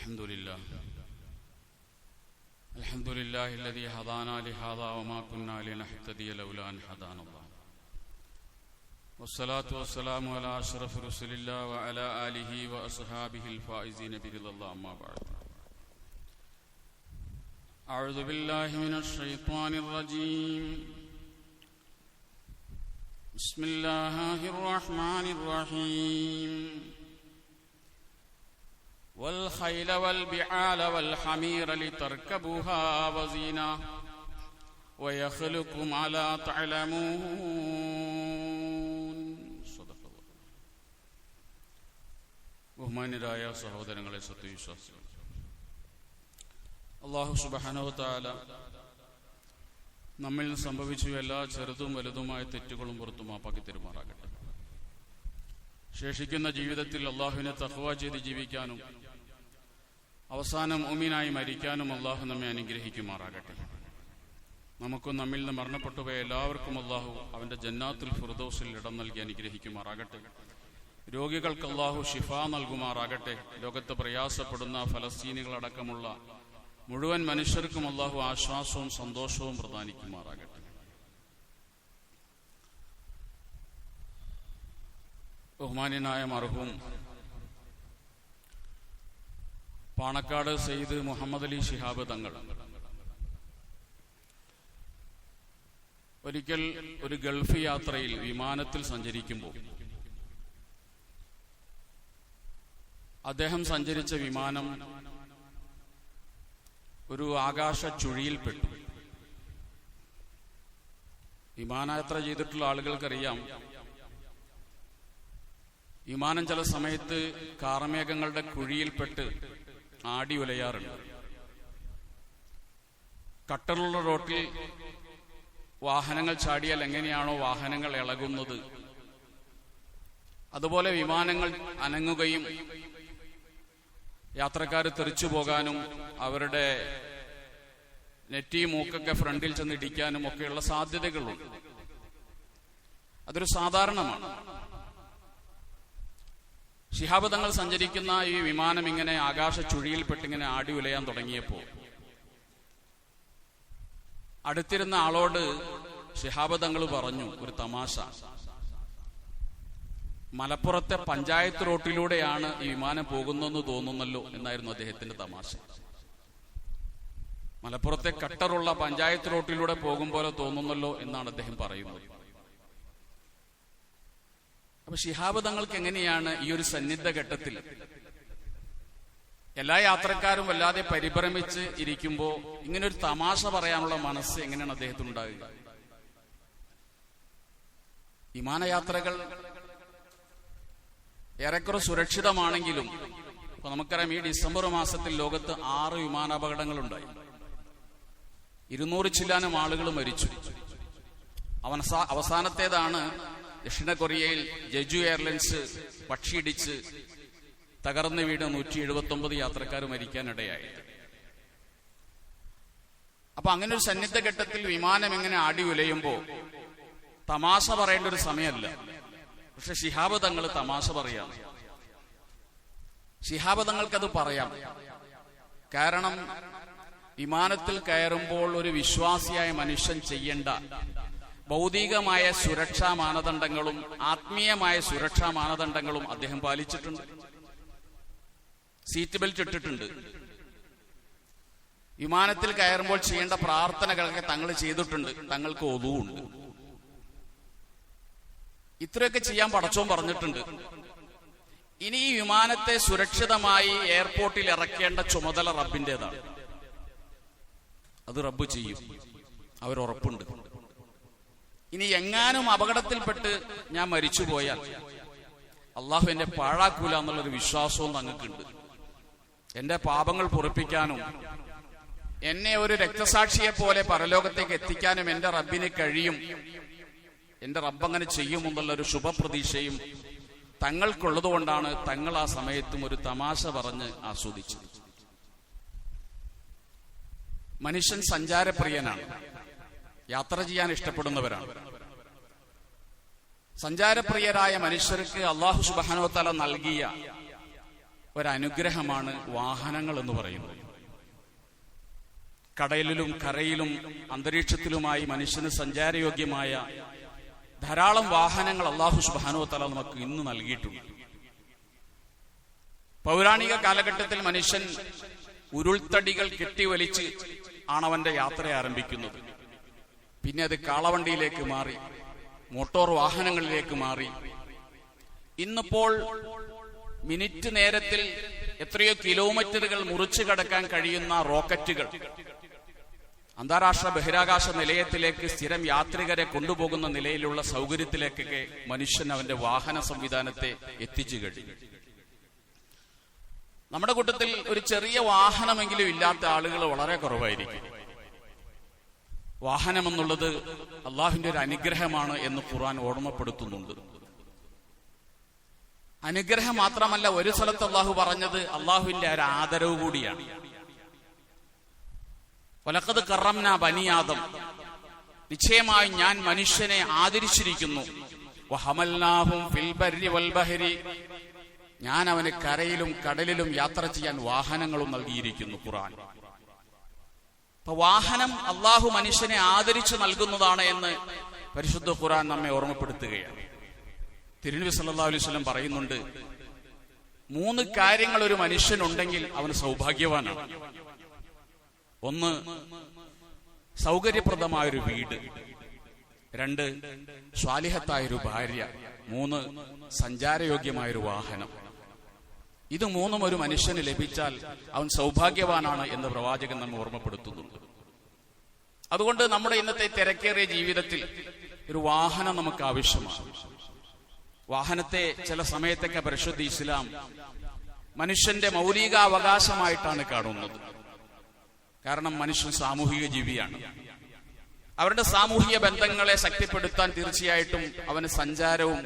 الحمد لله الذي هدانا لهذا وما كنا لنهتدي لولا أن هدانا الله والصلاة والسلام على أشرف رسول الله وعلى آله وأصحابه الفائزين برضا الله أما بعد أعوذ بالله من الشيطان الرجيم بسم الله الرحمن الرحيم والخيل والبعال والحمير لتركبوها وزينة ويخلق ما لا تعلمون صدق الله. ബഹുമാന്യരായ സഹോദരങ്ങളെ, സത്യവിശ്വാസികൾ, അല്ലാഹു സുബ്ഹാനഹു വ തആല നമ്മിൽ സംഭവിച്ച എല്ലാ ചെറുതും വലുതുമായ തെറ്റുകളും പുറത്തു മാപ്പാക്കി തരുമാറാകട്ടെ. ശേഷിക്കുന്ന ജീവിതത്തിൽ അള്ളാഹുവിനെ തഖ്വ ചെയ്ത് ജീവിക്കാനും അവസാനം മുഅ്മിനായി മരിക്കാനും അള്ളാഹു നമ്മെ അനുഗ്രഹിക്കുമാറാകട്ടെ. നമുക്കും നമ്മിൽ നിന്ന് മരണപ്പെട്ടുപോയ എല്ലാവർക്കും അള്ളാഹു അവന്റെ ജന്നാത്തുൽ ഫിർദൗസിൽ ഇടം നൽകി അനുഗ്രഹിക്കുമാറാകട്ടെ. രോഗികൾക്ക് അള്ളാഹു ഷിഫ നൽകുമാറാകട്ടെ. ലോകത്ത് പ്രയാസപ്പെടുന്ന ഫലസ്തീനികളടക്കമുള്ള മുഴുവൻ മനുഷ്യർക്കും അള്ളാഹു ആശ്വാസവും സന്തോഷവും പ്രദാനിക്കുമാറാകട്ടെ. ബഹുമാന്യനായ മർഹൂം പാണക്കാട് സയ്യിദ് മുഹമ്മദ് അലി ശിഹാബ് തങ്ങൾ ഒരിക്കൽ ഒരു ഗൾഫ് യാത്രയിൽ വിമാനത്തിൽ സഞ്ചരിക്കുമ്പോൾ അദ്ദേഹം സഞ്ചരിച്ച വിമാനം ഒരു ആകാശ ചുഴിയിൽപ്പെട്ടു. വിമാനയാത്ര ചെയ്തിട്ടുള്ള ആളുകൾക്കറിയാം, വിമാനം ചില സമയത്ത് കാർമേഘങ്ങളുടെ കുഴിയിൽപ്പെട്ട് ആടി ഉലയാറുണ്ട്. കട്ടറുള്ള റോട്ടിൽ വാഹനങ്ങൾ ചാടിയാൽ എങ്ങനെയാണോ വാഹനങ്ങൾ ഇളകുന്നത്, അതുപോലെ വിമാനങ്ങൾ അനങ്ങുകയും യാത്രക്കാർ തെറിച്ചു പോകാനും അവരുടെ നെറ്റി മൂക്കൊക്കെ ഫ്രണ്ടിൽ ചെന്ന് ഇടിക്കാനും ഒക്കെയുള്ള സാധ്യതകളുണ്ട്. അതൊരു സാധാരണമാണ്. ശിഹാബ് തങ്ങൾ സഞ്ചരിക്കുന്ന ഈ വിമാനം ഇങ്ങനെ ആകാശ ചുഴിയിൽപ്പെട്ടിങ്ങനെ ആടി ഉലയാൻ തുടങ്ങിയപ്പോൾ അടുത്തിരുന്ന ആളോട് ശിഹാബ് തങ്ങൾ പറഞ്ഞു ഒരു തമാശ. മലപ്പുറത്തെ പഞ്ചായത്ത് റോട്ടിലൂടെയാണ് ഈ വിമാനം പോകുന്നതെന്ന് തോന്നുന്നല്ലോ എന്നായിരുന്നു അദ്ദേഹത്തിന്റെ തമാശ. മലപ്പുറത്തെ കട്ടറുള്ള പഞ്ചായത്ത് റോട്ടിലൂടെ പോകും പോലെ തോന്നുന്നല്ലോ എന്നാണ് അദ്ദേഹം പറയുന്നത്. അപ്പൊ ശിഹാബ് തങ്ങൾക്ക് എങ്ങനെയാണ് ഈ ഒരു സന്നിഗ്ധ ഘട്ടത്തിൽ എല്ലാ യാത്രക്കാരും വല്ലാതെ പരിഭ്രമിച്ച് ഇരിക്കുമ്പോ ഇങ്ങനെ ഒരു തമാശ പറയാനുള്ള മനസ്സ് എങ്ങനെയാണ് അദ്ദേഹത്തിന് ഉണ്ടാകുക? വിമാനയാത്രകൾ ഏറെക്കുറെ സുരക്ഷിതമാണെങ്കിലും ഇപ്പൊ നമുക്കറിയാം, ഈ ഡിസംബർ മാസത്തിൽ ലോകത്ത് 6 വിമാനാപകടങ്ങളുണ്ടായി. 200 ചില്ലാനും ആളുകൾ മരിച്ചു. അവസാനത്തേതാണ് ദക്ഷിണ കൊറിയയിൽ ജെജു എയർലൈൻസ് പക്ഷിയിടിച്ച് തകർന്നു വീട് 179 യാത്രക്കാർ മരിക്കാനിടയായി. അപ്പൊ അങ്ങനെ ഒരു സന്നിഗ്ധ ഘട്ടത്തിൽ വിമാനം എങ്ങനെ ആടി ഉലയുമ്പോ തമാശ പറയേണ്ട ഒരു സമയമല്ല. പക്ഷെ ശിഹാബ് തങ്ങൾ തമാശ പറയാം. ശിഹാബ് തങ്ങൾക്കത് പറയാം. കാരണം വിമാനത്തിൽ കയറുമ്പോൾ ഒരു വിശ്വാസിയായ മനുഷ്യൻ ചെയ്യേണ്ട ഭൗതികമായ സുരക്ഷാ മാനദണ്ഡങ്ങളും ആത്മീയമായ സുരക്ഷാ മാനദണ്ഡങ്ങളും അദ്ദേഹം പാലിച്ചിട്ടുണ്ട്. സീറ്റ് ബെൽറ്റ് ഇട്ടിട്ടുണ്ട്. വിമാനത്തിൽ കയറുമ്പോൾ ചെയ്യേണ്ട പ്രാർത്ഥനകളൊക്കെ തങ്ങൾ ചെയ്തിട്ടുണ്ട്. തങ്ങൾക്ക് ഒതുവുണ്ട്. ഇത്രയൊക്കെ ചെയ്യാൻ പടച്ചോൻ പറഞ്ഞിട്ടുണ്ട്. ഇനി ഈ വിമാനത്തെ സുരക്ഷിതമായി എയർപോർട്ടിൽ ഇറക്കേണ്ട ചുമതല റബ്ബിന്റേതാണ്. അത് റബ്ബ് ചെയ്യും, അവരുറപ്പുണ്ട്. ഇനി എങ്ങാനും അപകടത്തിൽപ്പെട്ട് ഞാൻ മരിച്ചുപോയാൽ അള്ളാഹു എന്നെ പാഴാക്കൂല എന്നുള്ളൊരു വിശ്വാസവും തങ്ങൾക്കുണ്ട്. എന്റെ പാപങ്ങൾ പൊറുപ്പിക്കാനും എന്നെ ഒരു രക്തസാക്ഷിയെ പോലെ പരലോകത്തേക്ക് എത്തിക്കാനും എന്റെ റബ്ബിന് കഴിയും. എന്റെ റബ്ബ് അങ്ങനെ ചെയ്യുമെന്നുള്ളൊരു ശുഭപ്രതീക്ഷയും തങ്ങൾക്കുള്ളതുകൊണ്ടാണ് തങ്ങൾ ആ സമയത്തും ഒരു തമാശ പറഞ്ഞ് ആസ്വദിച്ചത്. മനുഷ്യൻ സഞ്ചാരപ്രിയനാണ്, യാത്ര ചെയ്യാൻ ഇഷ്ടപ്പെടുന്നവരാണ്. സഞ്ചാരപ്രിയരായ മനുഷ്യർക്ക് അല്ലാഹു സുബ്ഹാനഹു വ തആല നൽകിയ ഒരനുഗ്രഹമാണ് വാഹനങ്ങൾ എന്ന് പറയുന്നത്. കടലിലും കരയിലും അന്തരീക്ഷത്തിലുമായി മനുഷ്യന് സഞ്ചാരയോഗ്യമായ ധാരാളം വാഹനങ്ങൾ അല്ലാഹു സുബ്ഹാനഹു വ തആല നമുക്ക് ഇന്ന് നൽകിയിട്ടുണ്ട്. പൗരാണിക കാലഘട്ടത്തിൽ മനുഷ്യൻ ഉരുൾത്തടികൾ കെട്ടിവലിച്ച് ആണവന്റെ യാത്ര ആരംഭിക്കുന്നത്. പിന്നെ അത് കാളവണ്ടിയിലേക്ക് മാറി, മോട്ടോർ വാഹനങ്ങളിലേക്ക് മാറി. ഇന്നിപ്പോൾ മിനിറ്റ് നേരത്തിൽ എത്രയോ കിലോമീറ്ററുകൾ മുറിച്ചു കടക്കാൻ കഴിയുന്ന റോക്കറ്റുകൾ അന്താരാഷ്ട്ര ബഹിരാകാശ നിലയത്തിലേക്ക് സ്ഥിരം യാത്രികരെ കൊണ്ടുപോകുന്ന നിലയിലുള്ള സൗകര്യത്തിലേക്കൊക്കെ മനുഷ്യൻ അവന്റെ വാഹന സംവിധാനത്തെ എത്തിച്ചു കഴിഞ്ഞു. നമ്മുടെ കൂട്ടത്തിൽ ഒരു ചെറിയ വാഹനമെങ്കിലും ഇല്ലാത്ത ആളുകൾ വളരെ കുറവായിരിക്കും. വാഹനമെന്നുള്ളത് അള്ളാഹുവിന്റെ ഒരു അനുഗ്രഹമാണ് എന്ന് ഖുർആൻ ഓർമ്മപ്പെടുത്തുന്നുണ്ട്. അനുഗ്രഹം മാത്രമല്ല, ഒരു സ്ഥലത്ത് അള്ളാഹു പറഞ്ഞത് അള്ളാഹുവിന്റെ ഒരു ആദരവ് കൂടിയാണ്. വലഖദ് കറംനാ ബനി ആദം, നിശ്ചയമായി ഞാൻ മനുഷ്യനെ ആദരിച്ചിരിക്കുന്നു. വഹമൽനാഹും ഫിൽ ബർരി വൽ ബഹരി, ഞാൻ അവന് കരയിലും കടലിലും യാത്ര ചെയ്യാൻ വാഹനങ്ങളും നൽകിയിരിക്കുന്നു. ഖുർആൻ. അപ്പൊ വാഹനം അള്ളാഹു മനുഷ്യനെ ആദരിച്ചു നൽകുന്നതാണ് എന്ന് പരിശുദ്ധ ഖുർആൻ നമ്മെ ഓർമ്മപ്പെടുത്തുകയാണ്. തിരുനബി സല്ലല്ലാഹു അലൈഹി വസല്ലം പറയുന്നുണ്ട്, 3 കാര്യങ്ങൾ ഒരു മനുഷ്യനുണ്ടെങ്കിൽ അവന് സൗഭാഗ്യവാനാണ്. 1, സൗകര്യപ്രദമായൊരു വീട്. 2, സ്വാലിഹത്തായൊരു ഭാര്യ. 3, സഞ്ചാരയോഗ്യമായൊരു വാഹനം. ഇത് 3 ഒരു മനുഷ്യന് ലഭിച്ചാൽ അവൻ സൗഭാഗ്യവാനാണ് എന്ന് പ്രവാചകൻ നമ്മെ ഓർമ്മപ്പെടുത്തുന്നുണ്ട്. അതുകൊണ്ട് നമ്മുടെ ഇന്നത്തെ തിരക്കേറിയ ജീവിതത്തിൽ ഒരു വാഹനം നമുക്ക് ആവശ്യമാണ്. വാഹനത്തെ ചില സമയത്തൊക്കെ പരിശുദ്ധ ഇസ്ലാം മനുഷ്യന്റെ മൗലികാവകാശമായിട്ടാണ് കാണുന്നത്. കാരണം മനുഷ്യൻ സാമൂഹിക ജീവിയാണ്. അവരുടെ സാമൂഹിക ബന്ധങ്ങളെ ശക്തിപ്പെടുത്താൻ തീർച്ചയായിട്ടും അവന് സഞ്ചാരവും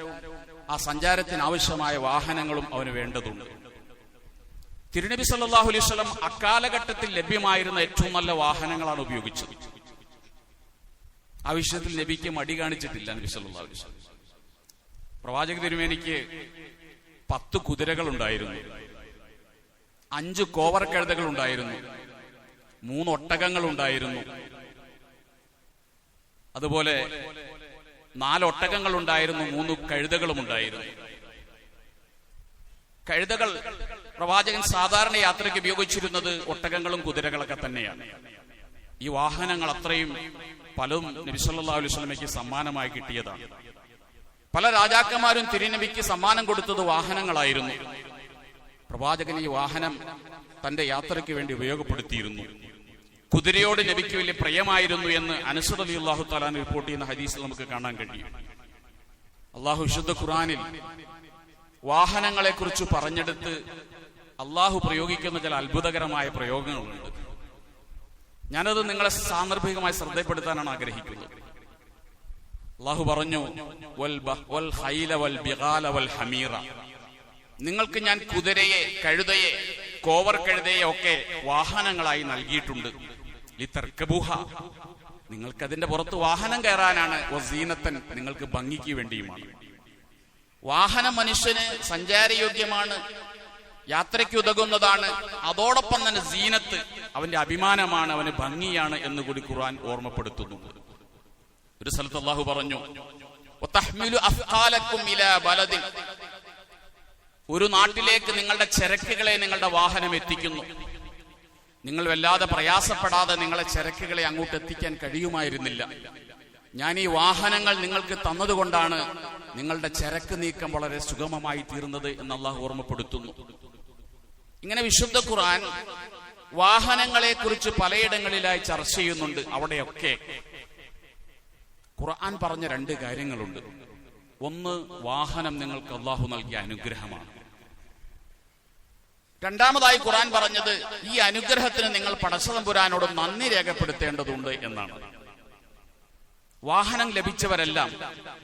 ആ സഞ്ചാരത്തിന് ആവശ്യമായ വാഹനങ്ങളും അവന് വേണ്ടതുണ്ട്. തിരുനബി സല്ലല്ലാഹു അലൈഹി വസല്ലം അക്കാലഘട്ടത്തിൽ ലഭ്യമായിരുന്ന ഏറ്റവും നല്ല വാഹനങ്ങളാണ് ഉപയോഗിച്ചത്. ആ വിഷയത്തിൽ നബിക്ക് മടി കാണിച്ചിട്ടില്ല നബി സല്ലല്ലാഹു അലൈഹി വസല്ലം. പ്രവാചക തിരുമേനിക്ക് 10 കുതിരകൾ ഉണ്ടായിരുന്നു, 5 കോവർ കഴുതകൾ ഉണ്ടായിരുന്നു, 3 ഒട്ടകങ്ങൾ ഉണ്ടായിരുന്നു, അതുപോലെ 4 ഒട്ടകങ്ങൾ ഉണ്ടായിരുന്നു, 3 കഴുതകളും ഉണ്ടായിരുന്നു. കഴുതകൾ പ്രവാചകൻ സാധാരണ യാത്രയ്ക്ക് ഉപയോഗിച്ചിരുന്നത് ഒട്ടകങ്ങളും കുതിരകളൊക്കെ തന്നെയാണ്. ഈ വാഹനങ്ങൾ അത്രയും പലതും നബി സല്ലല്ലാഹു അലൈഹി വസല്ലമയ്ക്ക് സമ്മാനമായി കിട്ടിയതാണ്. പല രാജാക്കന്മാരും തിരുനബിക്ക് സമ്മാനം കൊടുത്തത് വാഹനങ്ങളായിരുന്നു. പ്രവാചകൻ ഈ വാഹനം തന്റെ യാത്രയ്ക്ക് വേണ്ടി ഉപയോഗപ്പെടുത്തിയിരുന്നു. കുതിരയോട് നബിക്ക് വലിയ പ്രിയമായിരുന്നു എന്ന് അനസ് റളിയല്ലാഹു തആല റിപ്പോർട്ട് ചെയ്യുന്ന ഹദീസിൽ നമുക്ക് കാണാൻ കഴിയും. അള്ളാഹു വിശുദ്ധ ഖുർആനിൽ വാഹനങ്ങളെ കുറിച്ച് പറഞ്ഞെടുത്ത് അള്ളാഹു പ്രയോഗിക്കുന്ന ചില അത്ഭുതകരമായ പ്രയോഗങ്ങളുണ്ട്. ഞാനത് നിങ്ങളെ സാന്ദർഭികമായി ശ്രദ്ധപ്പെടുത്താനാണ് ആഗ്രഹിക്കുന്നത്. അള്ളാഹു പറഞ്ഞു, വൽ ഖൈല വൽ ബിഗാല വൽ ഹമീറ, നിങ്ങൾക്ക് ഞാൻ കുതിരയെ, കഴുതയെ, കോവർ കഴുതയെ ഒക്കെ വാഹനങ്ങളായി നൽകിയിട്ടുണ്ട്. ലിതർകബൂഹ, നിങ്ങൾക്ക് അതിന്റെ പുറത്ത് വാഹനം കയറാനാണ്. വസീനത്തൻ, നിങ്ങൾക്ക് ഭംഗിക്ക് വേണ്ടിയുമാണ്. വാഹനം മനുഷ്യന് സഞ്ചാരയോഗ്യമാണ്, യാത്രയ്ക്ക് ഉതകുന്നതാണ്. അതോടൊപ്പം തന്നെ സീനത്ത്, അവന്റെ അഭിമാനമാണ്, അവന് ഭംഗിയാണ് എന്ന് കൂടി ഖുർആൻ ഓർമ്മപ്പെടുത്തുന്നു. ഒരു സ്ഥലത്ത് അല്ലാഹു പറഞ്ഞു, വതഹ്മിലു അഫ്ഖാലക്കും ഇലാ ബലദിൻ, ഒരു നാട്ടിലേക്ക് നിങ്ങളുടെ ചരക്കുകളെ നിങ്ങളുടെ വാഹനം എത്തിക്കുന്നു. നിങ്ങൾ വല്ലാതെ പ്രയാസപ്പെടാതെ നിങ്ങളെ ചരക്കുകളെ അങ്ങോട്ട് എത്തിക്കാൻ കഴിയുമായിരുന്നില്ല. ഞാൻ ഈ വാഹനങ്ങൾ നിങ്ങൾക്ക് തന്നതുകൊണ്ടാണ് നിങ്ങളുടെ ചരക്ക് നീക്കം വളരെ സുഗമമായി തീർന്നത് എന്ന് അല്ലാഹു ഓർമ്മപ്പെടുത്തുന്നു. ഇങ്ങനെ വിശുദ്ധ ഖുർആൻ വാഹനങ്ങളെ കുറിച്ച് പലയിടങ്ങളിലായി ചർച്ച ചെയ്യുന്നുണ്ട്. അവിടെയൊക്കെ ഖുർആൻ പറഞ്ഞ 2 കാര്യങ്ങളുണ്ട്. 1, വാഹനം നിങ്ങൾക്ക് അല്ലാഹു നൽകിയ അനുഗ്രഹമാണ്. രണ്ടാമതായി ഖുർആൻ പറഞ്ഞത്, ഈ അനുഗ്രഹത്തിന് നിങ്ങൾ പടച്ചതമ്പുരാനോട് നന്ദി രേഖപ്പെടുത്തേണ്ടതുണ്ട് എന്നാണ്. വാഹനം ലഭിച്ചവരെല്ലാം,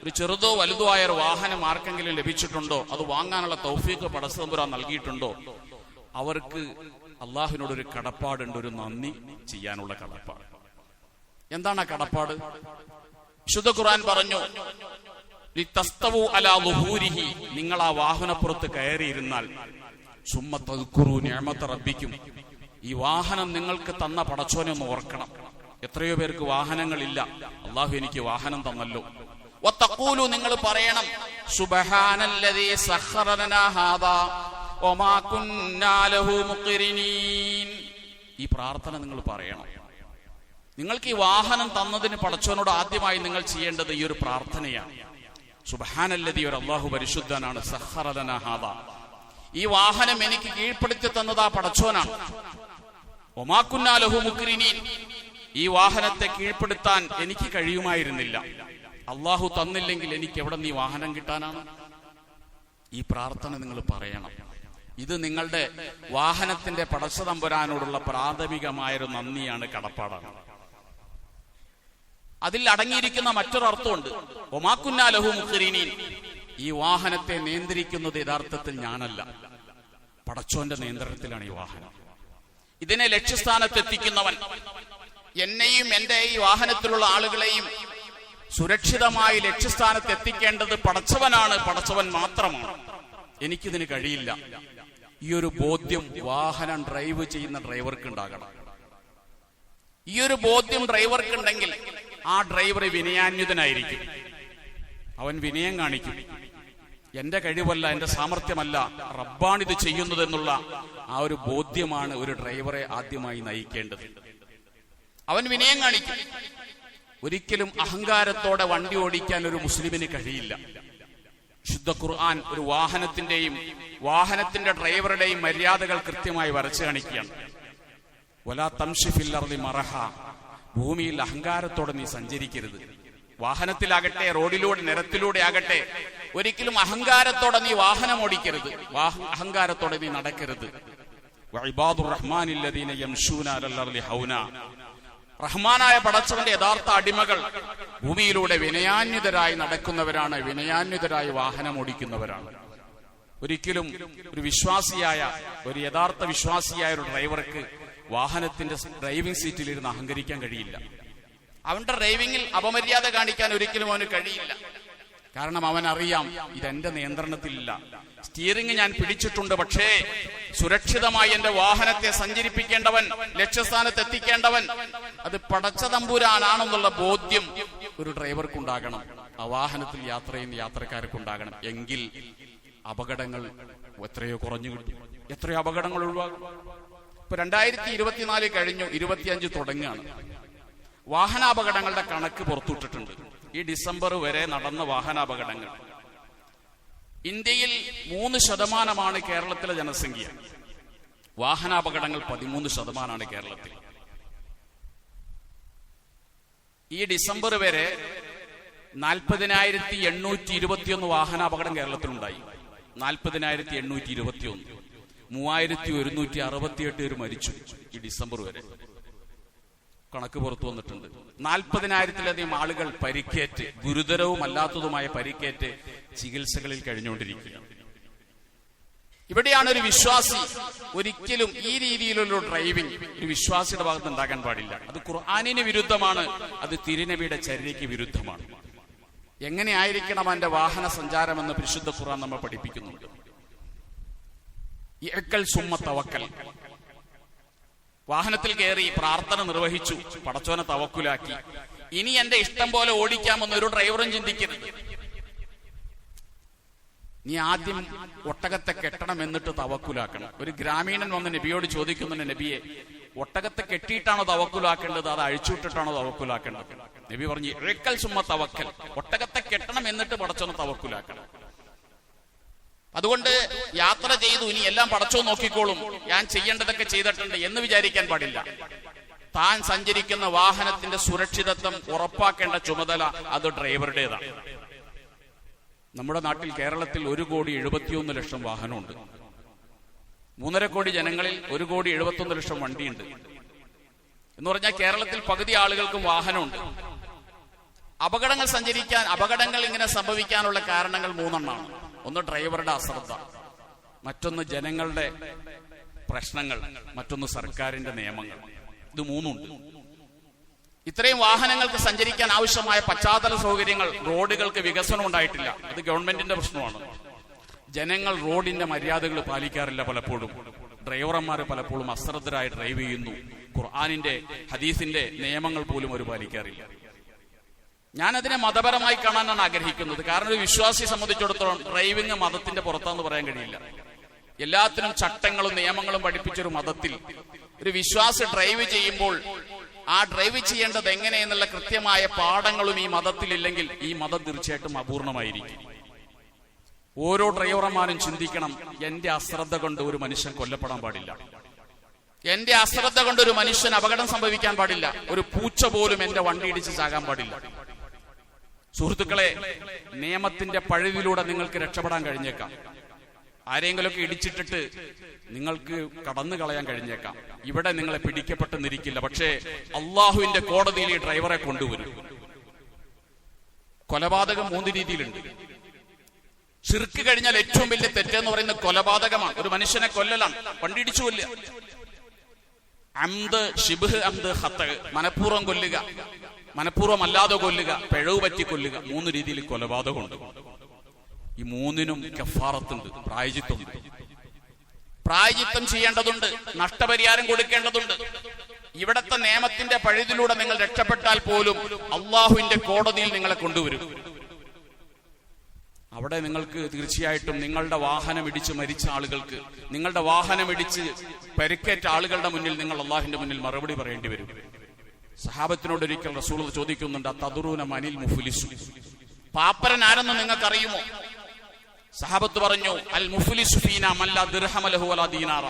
ഒരു ചെറുതോ വലുതോ ആയ ഒരു വാഹനം ആർക്കെങ്കിലും ലഭിച്ചിട്ടുണ്ടോ, അത് വാങ്ങാനുള്ള തൗഫീഖ് പടച്ചതമ്പുരാൻ നൽകിയിട്ടുണ്ടോ, അവർക്ക് അള്ളാഹുവിനോടൊരു കടപ്പാടുണ്ട്, ഒരു നന്ദി ചെയ്യാനുള്ള കടപ്പാട്. എന്താണ് ആ കടപ്പാട്? വിശുദ്ധ ഖുർആൻ പറഞ്ഞു, ലിതസ്തവു അലാ ളുഹൂരിഹി, നിങ്ങൾ ആ വാഹനപ്പുറത്ത് കയറിയിരുന്നാൽ സുമ്മ തദ്കുറു നിഅമത റബ്ബിക്കും, ഈ വാഹനം നിങ്ങൾക്ക് തന്ന പടച്ചോനെ ഒന്ന് ഓർക്കണം. എത്രയോ പേർക്ക് വാഹനങ്ങളില്ല, അള്ളാഹു എനിക്ക് വാഹനം തന്നല്ലോ. വതഖൂലു, നിങ്ങൾ പറയണം സുബ്ഹാനല്ലദീ സഖറ ലനാ ഹാദാ വമാ കുന്നാ ലഹു മുഖ്രിനീൻ. ഈ പ്രാർത്ഥന നിങ്ങൾ പറയണം. നിങ്ങൾക്ക് ഈ വാഹനം തന്നതിന് പടച്ചോനോട് ആദ്യമായി നിങ്ങൾ ചെയ്യേണ്ടത് ഈ ഒരു പ്രാർത്ഥനയാണ്. സുബ്ഹാനല്ലദീ, ഒരു അല്ലാഹു പരിശുദ്ധനാണ്, സഖറ ലനാ ഹാദാ, ഈ വാഹനം എനിക്ക് കീഴ്പ്പെടുത്തി തന്നത് ആ പടച്ചോനാണ്. വമാ കുന്നാ ലഹു മുഖ്രിനീൻ, ഈ വാഹനത്തെ കീഴ്പ്പെടുത്താൻ എനിക്ക് കഴിയുമായിരുന്നില്ല. അള്ളാഹു തന്നില്ലെങ്കിൽ എനിക്ക് എവിടെ നിന്ന് ഈ വാഹനം കിട്ടാനാണ്? ഈ പ്രാർത്ഥന നിങ്ങൾ പറയണം. ഇത് നിങ്ങളുടെ വാഹനത്തിന്റെ പടച്ചതമ്പുരാനോടുള്ള പ്രാഥമികമായൊരു നന്ദിയാണ്, കടപ്പാടാണ്. അതിൽ അടങ്ങിയിരിക്കുന്ന മറ്റൊരർത്ഥമുണ്ട്. വമാ കുന്നാ ലഹു മുഖ്രിനീൻ, ഈ വാഹനത്തെ നിയന്ത്രിക്കുന്നത് യഥാർത്ഥത്തിൽ ഞാനല്ല, പടച്ചോന്റെ നിയന്ത്രണത്തിലാണ് ഈ വാഹനം. ഇതിനെ ലക്ഷ്യസ്ഥാനത്തെത്തിക്കുന്നവൻ, എന്നെയും എന്റെ ഈ വാഹനത്തിലുള്ള ആളുകളെയും സുരക്ഷിതമായി ലക്ഷ്യസ്ഥാനത്ത് എത്തിക്കേണ്ടത് പടച്ചവനാണ്, പടച്ചവൻ മാത്രമാണ്, എനിക്കിതിന് കഴിയില്ല. ഈ ഒരു ബോധ്യം വാഹനം ഡ്രൈവ് ചെയ്യുന്ന ഡ്രൈവർക്ക് ഉണ്ടാകണം. ഈ ഒരു ബോധ്യം ഡ്രൈവർക്ക് ഉണ്ടെങ്കിൽ ആ ഡ്രൈവർ വിനയാന്വിതനായിരിക്കും. അവൻ വിനയം കാണിക്കും. എന്റെ കഴിവല്ല, എന്റെ സാമർത്ഥ്യമല്ല, റബ്ബാണിത് ചെയ്യുന്നതെന്നുള്ള ആ ഒരു ബോധ്യമാണ് ഒരു ഡ്രൈവറെ ആദ്യമായി നയിക്കേണ്ടത്. അവൻ വിനയം കാണിക്കും. ഒരിക്കലും അഹങ്കാരത്തോടെ വണ്ടി ഓടിക്കാൻ ഒരു മുസ്ലിമിന് കഴിയില്ല. ശുദ്ധ ഖുർആൻ ഒരു വാഹനത്തിന്റെയും വാഹനത്തിന്റെ ഡ്രൈവറുടെയും മര്യാദകൾ കൃത്യമായി വരച്ചു കാണിക്കുകയാണ്. വലാ തംശി ഫിൽ അർളി മറഹ, ഭൂമിയിൽ അഹങ്കാരത്തോടെ നീ സഞ്ചരിക്കരുത്. വാഹനത്തിലാകട്ടെ, റോഡിലൂടെ, നിരത്തിലൂടെ ആകട്ടെ, ഒരിക്കലും അഹങ്കാരത്തോടെ നീ വാഹനം ഓടിക്കരുത്, അഹങ്കാരത്തോടെ നീ നടക്കരുത്. വഇബാദുർ റഹ്മാനില്ലദീന യംശൂന അലൽ അർളി ഹൗന, റഹ്മാനായ പടച്ചവന്റെ യഥാർത്ഥ അടിമകൾ ഭൂമിയിലൂടെ വിനയാന്വിതരായി നടക്കുന്നവരാണ്, വിനയാന്വിതരായി വാഹനം ഓടിക്കുന്നവരാണ്. ഒരിക്കലും ഒരു വിശ്വാസിയായ, ഒരു യഥാർത്ഥ വിശ്വാസിയായ ഒരു ഡ്രൈവർക്ക് വാഹനത്തിന്റെ ഡ്രൈവിംഗ് സീറ്റിൽ ഇരുന്ന് അഹങ്കരിക്കാൻ കഴിയില്ല. അവന്റെ ഡ്രൈവിംഗിൽ അപമര്യാദ കാണിക്കാൻ ഒരിക്കലും അവന് കഴിയില്ല. കാരണം അവൻ അറിയാം, ഇതെന്റെ നിയന്ത്രണത്തിലില്ല. സ്റ്റിയറിംഗ് ഞാൻ പിടിച്ചിട്ടുണ്ട്, പക്ഷേ സുരക്ഷിതമായി എന്റെ വാഹനത്തെ സഞ്ചരിപ്പിക്കേണ്ടവൻ, ലക്ഷ്യസ്ഥാനത്ത് എത്തിക്കേണ്ടവൻ അത് പടച്ച തമ്പുരാനാണെന്നുള്ള ബോധ്യം ഒരു ഡ്രൈവർക്കുണ്ടാകണം. ആ വാഹനത്തിൽ യാത്ര ചെയ്യുന്ന യാത്രക്കാർക്കുണ്ടാകണം. എങ്കിൽ അപകടങ്ങൾ എത്രയോ കുറഞ്ഞു കിട്ടും, എത്രയോ അപകടങ്ങൾ ഒഴിവാകും. ഇപ്പൊ 2024 കഴിഞ്ഞു, 25 തുടങ്ങുകയാണ്. വാഹനാപകടങ്ങളുടെ കണക്ക് പുറത്തുവിട്ടിട്ടുണ്ട്. ഈ ഡിസംബർ വരെ നടന്ന വാഹനാപകടങ്ങൾ ഇന്ത്യയിൽ 3% കേരളത്തിലെ ജനസംഖ്യ. വാഹനാപകടങ്ങൾ 13% കേരളത്തിൽ. ഈ ഡിസംബർ വരെ 40,821 വാഹനാപകടം കേരളത്തിലുണ്ടായി. 40,821, 3,168 പേര് മരിച്ചു ഈ ഡിസംബർ വരെ. കണക്ക് പുറത്തു വന്നിട്ടുണ്ട്. 40,000-ലധികം ആളുകൾ പരിക്കേറ്റ്, ഗുരുതരവും അല്ലാത്തതുമായ പരിക്കേറ്റ് ചികിത്സകളിൽ കഴിഞ്ഞുകൊണ്ടിരിക്കുകയാണ്. ഇവിടെയാണ് ഒരു വിശ്വാസി ഒരിക്കലും ഈ രീതിയിലുള്ള ഡ്രൈവിംഗ് ഒരു വിശ്വാസിയുടെ ഭാഗത്ത് ഉണ്ടാകാൻ പാടില്ല. അത് ഖുർആനിന് വിരുദ്ധമാണ്, അത് തിരുനബിയുടെ ചര്യയ്ക്ക് വിരുദ്ധമാണ്. എങ്ങനെയായിരിക്കണം അവന്റെ വാഹന സഞ്ചാരമെന്ന് പരിശുദ്ധ ഖുർആൻ നമ്മൾ പഠിപ്പിക്കുന്നുണ്ട്. ഇഅ്കൽ സുമ്മ തവക്കൽ, വാഹനത്തിൽ കയറി പ്രാർത്ഥന നിർവഹിച്ചു, പടച്ചോനെ തവക്കുലാക്കി. ഇനി എന്റെ ഇഷ്ടം പോലെ ഓടിക്കാമെന്ന് ഒരു ഡ്രൈവറും ചിന്തിക്കരുത്. നീ ആദ്യം ഒട്ടകത്തെ കെട്ടണം, എന്നിട്ട് തവക്കുലാക്കണം. ഒരു ഗ്രാമീണൻ വന്ന് നബിയോട് ചോദിക്കുന്നുണ്ട്, നബിയെ, ഒട്ടകത്തെ കെട്ടിയിട്ടാണോ തവക്കുലാക്കേണ്ടത്, അത് അഴിച്ചുവിട്ടിട്ടാണോ തവക്കുലാക്കേണ്ടത്? നബി പറഞ്ഞു, ഇഅ്കൽ സുമ്മ തവക്കൽ, ഒട്ടകത്തെ കെട്ടണം എന്നിട്ട് പടച്ചോനെ തവക്കുലാക്കണം. അതുകൊണ്ട് യാത്ര ചെയ്തു, ഇനി എല്ലാം പടച്ചോ നോക്കിക്കോളും, ഞാൻ ചെയ്യേണ്ടതൊക്കെ ചെയ്തിട്ടുണ്ട് എന്ന് വിചാരിക്കാൻ പാടില്ല. താൻ സഞ്ചരിക്കുന്ന വാഹനത്തിന്റെ സുരക്ഷിതത്വം ഉറപ്പാക്കേണ്ട ചുമതല അത് ഡ്രൈവറുടേതാണ്. നമ്മുടെ നാട്ടിൽ, കേരളത്തിൽ 1,71,00,000 വാഹനമുണ്ട്. 3.5 കോടി ജനങ്ങളിൽ 1,71,00,000 വണ്ടിയുണ്ട്. എന്ന് പറഞ്ഞാൽ കേരളത്തിൽ പകുതി ആളുകൾക്കും വാഹനമുണ്ട്. അപകടങ്ങൾ ഇങ്ങനെ സംഭവിക്കാനുള്ള കാരണങ്ങൾ 3 ഒന്ന് ഡ്രൈവറുടെ അശ്രദ്ധ, മറ്റൊന്ന് ജനങ്ങളുടെ പ്രശ്നങ്ങൾ, മറ്റൊന്ന് സർക്കാരിന്റെ നിയമങ്ങൾ. ഇത് 3 ഉണ്ട്. ഇത്രയും വാഹനങ്ങൾക്ക് സഞ്ചരിക്കാൻ ആവശ്യമായ പശ്ചാത്തല സൗകര്യങ്ങൾ, റോഡുകൾക്ക് വികസനം ഉണ്ടായിട്ടില്ല. അത് ഗവൺമെന്റിന്റെ പ്രശ്നമാണ്. ജനങ്ങൾ റോഡിന്റെ മര്യാദകൾ പാലിക്കാറില്ല. പലപ്പോഴും ഡ്രൈവർമാർ പലപ്പോഴും അശ്രദ്ധരായി ഡ്രൈവ് ചെയ്യുന്നു. ഖുർആനിന്റെ ഹദീസിന്റെ നിയമങ്ങൾ പോലും അവർ പാലിക്കാറില്ല. ഞാനതിനെ മതപരമായി കാണാനാണ് ആഗ്രഹിക്കുന്നത്. കാരണം ഒരു വിശ്വാസിയെ സംബന്ധിച്ചിടത്തോളം ഡ്രൈവിംഗ് മതത്തിന്റെ പുറത്താന്ന് പറയാൻ കഴിയില്ല. എല്ലാത്തിനും ചട്ടങ്ങളും നിയമങ്ങളും പഠിപ്പിച്ചൊരു മതത്തിൽ ഒരു വിശ്വാസി ഡ്രൈവ് ചെയ്യുമ്പോൾ ആ ഡ്രൈവ് ചെയ്യേണ്ടത് എങ്ങനെയെന്നുള്ള കൃത്യമായ പാഠങ്ങളും ഈ മതത്തിലില്ലെങ്കിൽ ഈ മതം തീർച്ചയായിട്ടും അപൂർണമായിരിക്കും. ഓരോ ഡ്രൈവർമാരും ചിന്തിക്കണം, എന്റെ അശ്രദ്ധ കൊണ്ട് ഒരു മനുഷ്യൻ കൊല്ലപ്പെടാൻ പാടില്ല, എന്റെ അശ്രദ്ധ കൊണ്ട് ഒരു മനുഷ്യൻ അപകടം സംഭവിക്കാൻ പാടില്ല, ഒരു പൂച്ച പോലും എന്റെ വണ്ടി ഇടിച്ച് ചാകാൻ പാടില്ല. സുഹൃത്തുക്കളെ, നിയമത്തിന്റെ പഴുതിലൂടെ നിങ്ങൾക്ക് രക്ഷപ്പെടാൻ കഴിഞ്ഞേക്കാം. ആരെങ്കിലുമൊക്കെ ഇടിച്ചിട്ടിട്ട് നിങ്ങൾക്ക് കടന്നു കളയാൻ കഴിഞ്ഞേക്കാം. ഇവിടെ നിങ്ങളെ പിടിക്കപ്പെട്ടെന്നിരിക്കില്ല. പക്ഷേ അള്ളാഹുവിന്റെ കോടതിയിൽ ഈ ഡ്രൈവറെ കൊണ്ടുവരും. കൊലപാതകം 3 രീതിയിലുണ്ട്. ശിർക്ക് കഴിഞ്ഞാൽ ഏറ്റവും വലിയ തെറ്റെന്ന് പറയുന്നത് കൊലപാതകമാണ്. ഒരു മനുഷ്യനെ കൊല്ലലാണ്, വണ്ടി ഇടിച്ചു കൊല്ലുക. അംദ്, ഷിബ്ഹ് അംദ്, ഖത്അ, മനഃപൂർവ്വം കൊല്ലുക, മനഃപൂർവ്വം അല്ലാതെ കൊല്ലുക, പിഴവ് പറ്റി കൊല്ലുക. 3 രീതിയിൽ കൊലപാതകമുണ്ട്. ഈ 3നും കഫാറത്തുണ്ട്, പ്രായശ്ചിത്തമുണ്ട്. പ്രായശ്ചിത്തം ചെയ്യേണ്ടതുണ്ട്, നഷ്ടപരിഹാരം കൊടുക്കേണ്ടതുണ്ട്. ഇവിടത്തെ നിയമത്തിന്റെ പഴുതിലൂടെ നിങ്ങൾ രക്ഷപ്പെട്ടാൽ പോലും അള്ളാഹുവിന്റെ കോടതിയിൽ നിങ്ങളെ കൊണ്ടുവരും. അവിടെ നിങ്ങൾക്ക് തീർച്ചയായിട്ടും നിങ്ങളുടെ വാഹനം ഇടിച്ച് മരിച്ച ആളുകൾക്ക്, നിങ്ങളുടെ വാഹനം ഇടിച്ച് പരിക്കേറ്റ ആളുകളുടെ മുന്നിൽ നിങ്ങൾ അള്ളാഹുവിന്റെ മുന്നിൽ മറുപടി പറയേണ്ടി വരും. സഹാബത്തിനോട് ഒരിക്കൽ റസൂൽ ചോദിക്കുന്നുണ്ട്, തദറൂന മനിൽ മുഫ്ലിസു, പാപ്പരൻ ആരെന്ന് നിങ്ങൾക്കറിയുമോ? സഹാബത്ത് പറഞ്ഞു, അൽ മുഫ്ലിസു ഫീനാ മൻ ലാ ദിർഹമ ലഹു വലാ ദീനാറ,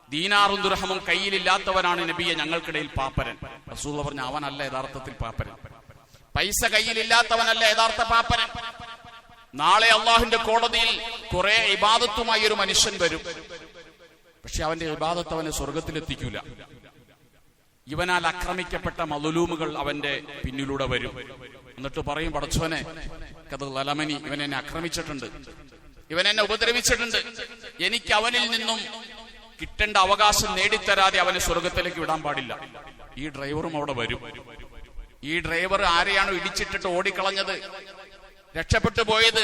ദീനാറും ദിർഹമും കയ്യിലില്ലാത്തവനാണ് നബിയെ ഞങ്ങൾക്കിടയിൽ പാപ്പരൻ. റസൂൽ പറഞ്ഞു, അവനല്ല യഥാർത്ഥത്തിൽ പാപ്പരൻ, പൈസ കയ്യിലില്ലാത്തവനല്ല യഥാർത്ഥ പാപ്പരൻ. നാളെ അള്ളാഹുവിന്റെ കോടതിയിൽ കുറെ ഇബാദത്തുമായി ഒരു മനുഷ്യൻ വരും. പക്ഷെ അവന്റെ ഇബാദത്ത് അവനെ സ്വർഗത്തിലെത്തിക്കൂല. ഇവനാൽ ആക്രമിക്കപ്പെട്ട മദ്ലൂമുകൾ അവന്റെ പിന്നിലൂടെ വരും. എന്നിട്ട് പറയും, പടച്ചോനെ കത് ലലമനി, ഇവൻ എന്നെ ആക്രമിച്ചിട്ടുണ്ട്, ഇവൻ എന്നെ ഉപദ്രവിച്ചിട്ടുണ്ട്, എനിക്ക് അവനിൽ നിന്നും കിട്ടേണ്ട അവകാശം നേടിത്തരാതെ അവനെ സ്വർഗത്തിലേക്ക് വിടാൻ പാടില്ല. ഈ ഡ്രൈവറും അവിടെ വരും. ഈ ഡ്രൈവർ ആരെയാണോ ഇടിച്ചിട്ടിട്ട് ഓടിക്കളഞ്ഞത്, രക്ഷപ്പെട്ടു പോയത്,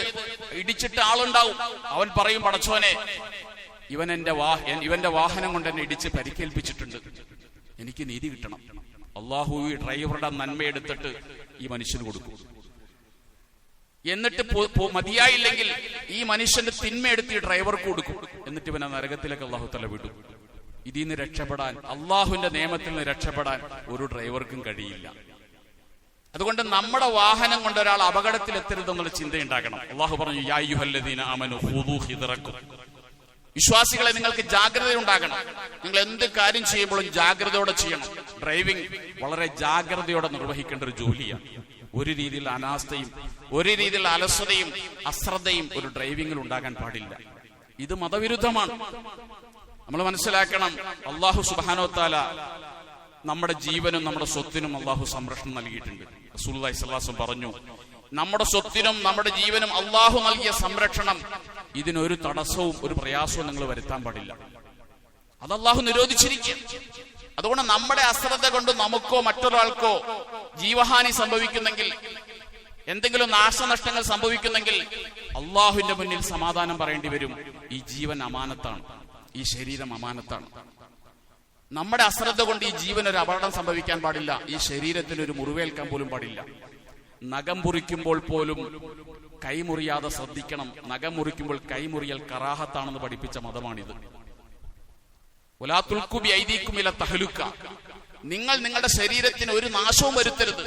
ഇടിച്ചിട്ട് ആളുണ്ടാവും. അവൻ പറയും, പടച്ചോനെ ഇവന്റെ വാഹനം കൊണ്ട് എന്നെ ഇടിച്ച് പരിക്കേൽപ്പിച്ചിട്ടുണ്ട്, എനിക്ക് നീതി കിട്ടണം. അള്ളാഹു ഈ ഡ്രൈവറുടെ നന്മ എടുത്തിട്ട് ഈ മനുഷ്യന് കൊടുക്കും. എന്നിട്ട് മതിയായില്ലെങ്കിൽ ഈ മനുഷ്യന്റെ തിന്മ എടുത്ത് ഈ ഡ്രൈവർക്ക് കൊടുക്കും. എന്നിട്ട് ഇവനെ നരകത്തിലേക്ക് അള്ളാഹു തല വിടും. ഇതിൽ നിന്ന് രക്ഷപ്പെടാൻ, അള്ളാഹുവിന്റെ നിയമത്തിൽ നിന്ന് രക്ഷപ്പെടാൻ ഒരു ഡ്രൈവർക്കും കഴിയില്ല. അതുകൊണ്ട് നമ്മുടെ വാഹനം കൊണ്ട് ഒരാൾ അപകടത്തിലെത്തരുതെന്നുള്ള ചിന്തയുണ്ടാക്കണം. അള്ളാഹു പറഞ്ഞു, യാ അയ്യുഹല്ലദീന ആമനൂ ഖുദൂ ഹിദ്റക്കും, വിശ്വാസികളെ നിങ്ങൾക്ക് ജാഗ്രത ഉണ്ടാകണം. നിങ്ങൾ എന്ത് കാര്യം ചെയ്യുമ്പോഴും ജാഗ്രതയോടെ ചെയ്യണം. ഡ്രൈവിംഗ് വളരെ ജാഗ്രതയോടെ നിർവഹിക്കേണ്ട ഒരു ജോലിയാണ്. ഒരു രീതിയിൽ അനാസ്ഥയും ഒരു രീതിയിൽ അലസതയും അശ്രദ്ധയും ഒരു ഡ്രൈവിംഗിൽ ഉണ്ടാകാൻ പാടില്ല. ഇത് മതവിരുദ്ധമാണ്. നമ്മൾ മനസ്സിലാക്കണം, അള്ളാഹു സുബ്ഹാനഹു വ തആല നമ്മുടെ ജീവനും നമ്മുടെ സ്വത്തിനും അള്ളാഹു സംരക്ഷണം നൽകിയിട്ടുണ്ട്. റസൂലുള്ളാഹി സ്വല്ലല്ലാഹു അലൈഹി വസല്ലം പറഞ്ഞു, നമ്മുടെ സ്വത്തിനും നമ്മുടെ ജീവനും അള്ളാഹു നൽകിയ സംരക്ഷണം, ഇതിനൊരു തടസ്സവും ഒരു പ്രയാസവും നിങ്ങൾ വരുത്താൻ പാടില്ല. അത് അള്ളാഹു നിരോധിച്ചിരിക്കുക. അതുകൊണ്ട് നമ്മുടെ അശ്രദ്ധ കൊണ്ട് നമുക്കോ മറ്റൊരാൾക്കോ ജീവഹാനി സംഭവിക്കുന്നെങ്കിൽ, എന്തെങ്കിലും നാശനഷ്ടങ്ങൾ സംഭവിക്കുന്നെങ്കിൽ അള്ളാഹുവിന്റെ മുന്നിൽ സമാധാനം പറയേണ്ടി വരും. ഈ ജീവൻ അമാനത്താണ്, ഈ ശരീരം അമാനത്താണ്. നമ്മുടെ അശ്രദ്ധ കൊണ്ട് ഈ ജീവൻ ഒരു അപകടം സംഭവിക്കാൻ പാടില്ല. ഈ ശരീരത്തിന് ഒരു മുറിവേൽക്കാൻ പോലും പാടില്ല. നഖം മുറിക്കുമ്പോൾ പോലും കൈമുറിയാതെ ശ്രദ്ധിക്കണം. നഖം മുറിക്കുമ്പോൾ കൈമുറിയൽ കറാഹത്താണെന്ന് പഠിപ്പിച്ച മതമാണിത്. വലാ തുൽഖു ബിഐദീകും ഇലാ തഹ്ലുക, നിങ്ങൾ നിങ്ങളുടെ ശരീരത്തിന് ഒരു നാശവും വരുത്തരുത്.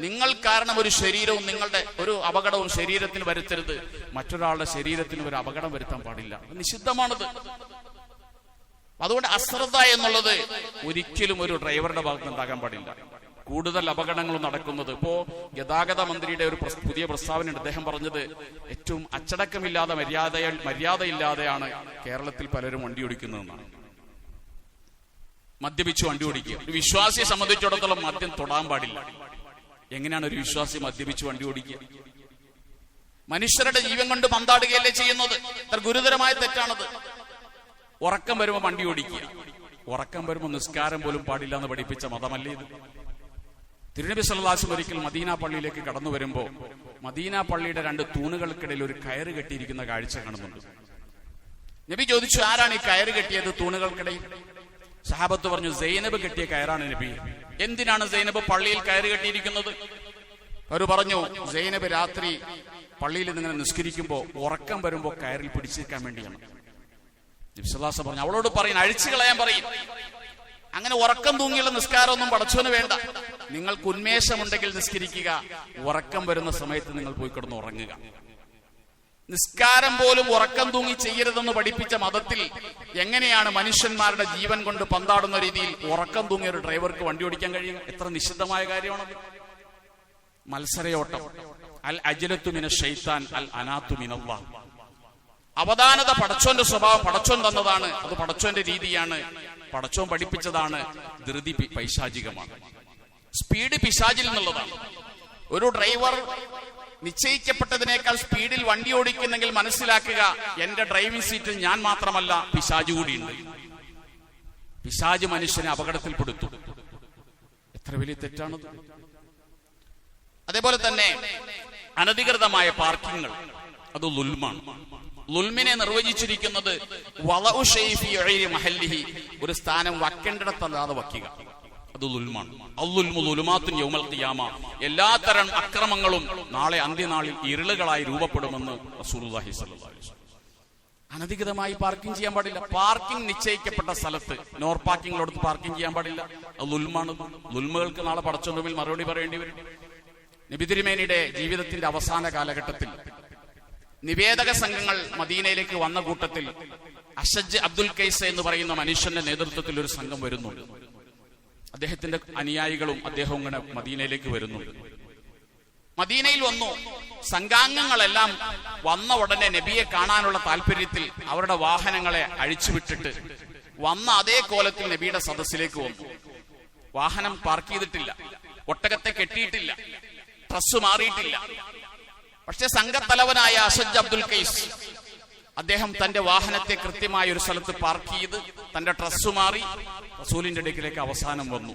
നിങ്ങൾ കാരണം ഒരു ശരീരവും നിങ്ങളുടെ ഒരു അപകടവും ശരീരത്തിന് വരുത്തരുത്. മറ്റൊരാളുടെ ശരീരത്തിന് ഒരു അപകടം വരുത്താൻ പാടില്ല. നിഷിദ്ധമാണത്. അതുകൊണ്ട് അശ്രദ്ധ എന്നുള്ളത് ഒരിക്കലും ഒരു ഡ്രൈവറുടെ ഭാഗത്ത് ഉണ്ടാകാൻ പാടില്ല. കൂടുതൽ അപകടങ്ങൾ നടക്കുന്നത്, ഇപ്പോ ഗതാഗത മന്ത്രിയുടെ ഒരു പുതിയ പ്രസ്താവനയുണ്ട്. അദ്ദേഹം പറഞ്ഞത്, ഏറ്റവും അച്ചടക്കമില്ലാതെ മര്യാദയില്ലാതെയാണ് കേരളത്തിൽ പലരും വണ്ടി ഓടിക്കുന്നതെന്നാണ്. മദ്യപിച്ചു വണ്ടി ഓടിക്കുക. ഒരു വിശ്വാസിയെ സംബന്ധിച്ചിടത്തോളം മദ്യം തൊടാൻ പാടില്ല. എങ്ങനെയാണ് ഒരു വിശ്വാസി മദ്യപിച്ചു വണ്ടി ഓടിക്കുക? മനുഷ്യരുടെ ജീവൻ കൊണ്ട് പന്താടുകയല്ലേ ചെയ്യുന്നത്? അത്ര ഗുരുതരമായ തെറ്റാണത്. ഉറക്കം വരുമ്പോ വണ്ടി ഓടിക്കുക. ഉറക്കം വരുമ്പോ നിസ്കാരം പോലും പാടില്ല എന്ന് പഠിപ്പിച്ച മതമല്ലേ ഇത്? തിരുനബി സല്ലല്ലാഹു അലൈഹി വസല്ലം ഒരിക്കൽ മദീന പള്ളിയിലേക്ക് കടന്നു വരുമ്പോൾ മദീന പള്ളിയുടെ 2 തൂണുകൾക്കിടയിൽ ഒരു കയറ് കെട്ടിയിരിക്കുന്ന കാഴ്ച കാണുന്നുണ്ട്. നബി ചോദിച്ചു, ആരാണ് ഈ കയറ് കെട്ടിയത് തൂണുകൾക്കിടയിൽ? സഹാബത്ത് പറഞ്ഞു, സൈനബ് കെട്ടിയ കയറാണ് നബി. എന്തിനാണ് സൈനബ് പള്ളിയിൽ കയറ് കെട്ടിയിരിക്കുന്നത്? അവർ പറഞ്ഞു, സൈനബ് രാത്രി പള്ളിയിൽ നിന്ന് നിസ്കരിക്കുമ്പോൾ ഉറക്കം വരുമ്പോൾ കയറിൽ പിടിച്ചിരിക്കാൻ വേണ്ടിയാണ്. നബി സല്ലല്ലാഹു അലൈഹി വസല്ലം പറഞ്ഞു, അവളോട് പറയും, അഴിച്ചു കളയാൻ പറയും. അങ്ങനെ ഉറക്കം തൂങ്ങിയുള്ള നിസ്കാരമൊന്നും പടച്ചോന് വേണ്ട. നിങ്ങൾക്ക് ഉന്മേഷമുണ്ടെങ്കിൽ നിസ്കരിക്കുക, ഉറക്കം വരുന്ന സമയത്ത് നിങ്ങൾ പോയി കിടന്ന് ഉറങ്ങുക. നിസ്കാരം പോലും ഉറക്കം തൂങ്ങി ചെയ്യരുതെന്ന് പഠിപ്പിച്ച മതത്തിൽ എങ്ങനെയാണ് മനുഷ്യന്മാരുടെ ജീവൻ കൊണ്ട് പന്താടുന്ന രീതിയിൽ ഉറക്കം തൂങ്ങിയ ഒരു ഡ്രൈവർക്ക് വണ്ടി ഓടിക്കാൻ കഴിയുക? എത്ര നിഷിദ്ധമായ കാര്യമാണത്. മത്സരയോട്ടം, അൽ അജ്ലത്തു മിന ശൈത്താൻ അൽ അനാത്തു മിനല്ലാഹ്. അവധാനത പടച്ചോന്റെ സ്വഭാവം പടച്ചോൻ തന്നതാണ്, അത് പടച്ചോന്റെ രീതിയാണ്, പടച്ചോൻ പഠിപ്പിച്ചതാണ്. ധൃതി പൈശാചികമാണ്, സ്പീഡ് പിശാചിൽ നിന്നുള്ളതാണ്. ഒരു ഡ്രൈവർ നിശ്ചയിക്കപ്പെട്ടതിനേക്കാൾ സ്പീഡിൽ വണ്ടി ഓടിക്കുന്നെങ്കിൽ മനസ്സിലാക്കുക, എന്റെ ഡ്രൈവിംഗ് സീറ്റിൽ ഞാൻ മാത്രമല്ല, പിശാച് കൂടിയുണ്ട്. പിശാച് മനുഷ്യനെ അപകടത്തിൽപ്പെടുത്തും. എത്ര വലിയ തെറ്റാണത്. അതേപോലെ തന്നെ അനധികൃതമായ പാർക്കിങ്ങൾ, അത് ലുൽമാണ്. ലുൽമിനെ നിർവചിച്ചിരിക്കുന്നത് വളഉ ശൈഇ ഫീ ഗൈരി മഹല്ലിഹി, ഒരു സ്ഥാനം വക്കേണ്ടിടത്തല്ലാതെ വയ്ക്കുക, അത് ലുൽമാണ്. അൽലുൽമു ളുലുമാത്തുൻ യൗമൽ ഖിയാമ, എല്ലാത്തരം അക്രമങ്ങളും നാളെ അന്ത്യനാളിൽ ഇരുളുകളായി രൂപപ്പെടുമെന്ന് റസൂലുള്ളാഹി സ്വല്ലല്ലാഹു അലൈഹി വസല്ലം. അനധികൃതമായി പാർക്കിംഗ് ചെയ്യാൻ പാടില്ല. പാർക്കിംഗ് നിശ്ചയിക്കപ്പെട്ട സ്ഥലത്ത് നോർ പാർക്കിങ്ങിലോടത്ത് പാർക്കിംഗ് ചെയ്യാൻ പാടില്ല, അത് ലുൽമാണ്. ലുൽമുകൾക്ക് നാളെ പടച്ചോന്റെ മുമ്പിൽ മറുപടി പറയേണ്ടി വരും. നബി തിരുമേനിയുടെ ജീവിതത്തിന്റെ അവസാന കാലഘട്ടത്തിൽ നിവേദക സംഘങ്ങൾ മദീനയിലേക്ക് വന്ന കൂട്ടത്തിൽ അഷജ് അബ്ദുൽ കൈസ് എന്ന് പറയുന്ന മനുഷ്യന്റെ നേതൃത്വത്തിൽ ഒരു സംഘം വരുന്നുണ്ട്. അദ്ദേഹത്തിന്റെ അനുയായികളും അദ്ദേഹവും ഇങ്ങനെ മദീനയിലേക്ക് വരുന്നുണ്ട്. മദീനയിൽ വന്നു. സംഘാംഗങ്ങളെല്ലാം വന്ന ഉടനെ നബിയെ കാണാനുള്ള താല്പര്യത്തിൽ അവരുടെ വാഹനങ്ങളെ അഴിച്ചുവിട്ടിട്ട് വന്ന അതേ കോലത്തിൽ നബിയുടെ സദസ്സിലേക്ക് വന്നു. വാഹനം പാർക്ക് ചെയ്തിട്ടില്ല, ഒട്ടകത്തെ കെട്ടിയിട്ടില്ല, ഡ്രസ് മാറിയിട്ടില്ല. പക്ഷെ സംഘത്തലവനായ അഷജ് അബ്ദുൽ കൈസ് അദ്ദേഹം തന്റെ വാഹനത്തെ കൃത്യമായ ഒരു സ്ഥലത്ത് പാർക്ക് ചെയ്ത് തന്റെ ഡ്രസ് മാറി റസൂലിന്റെ അടുക്കിലേക്ക് അവസാനം വന്നു.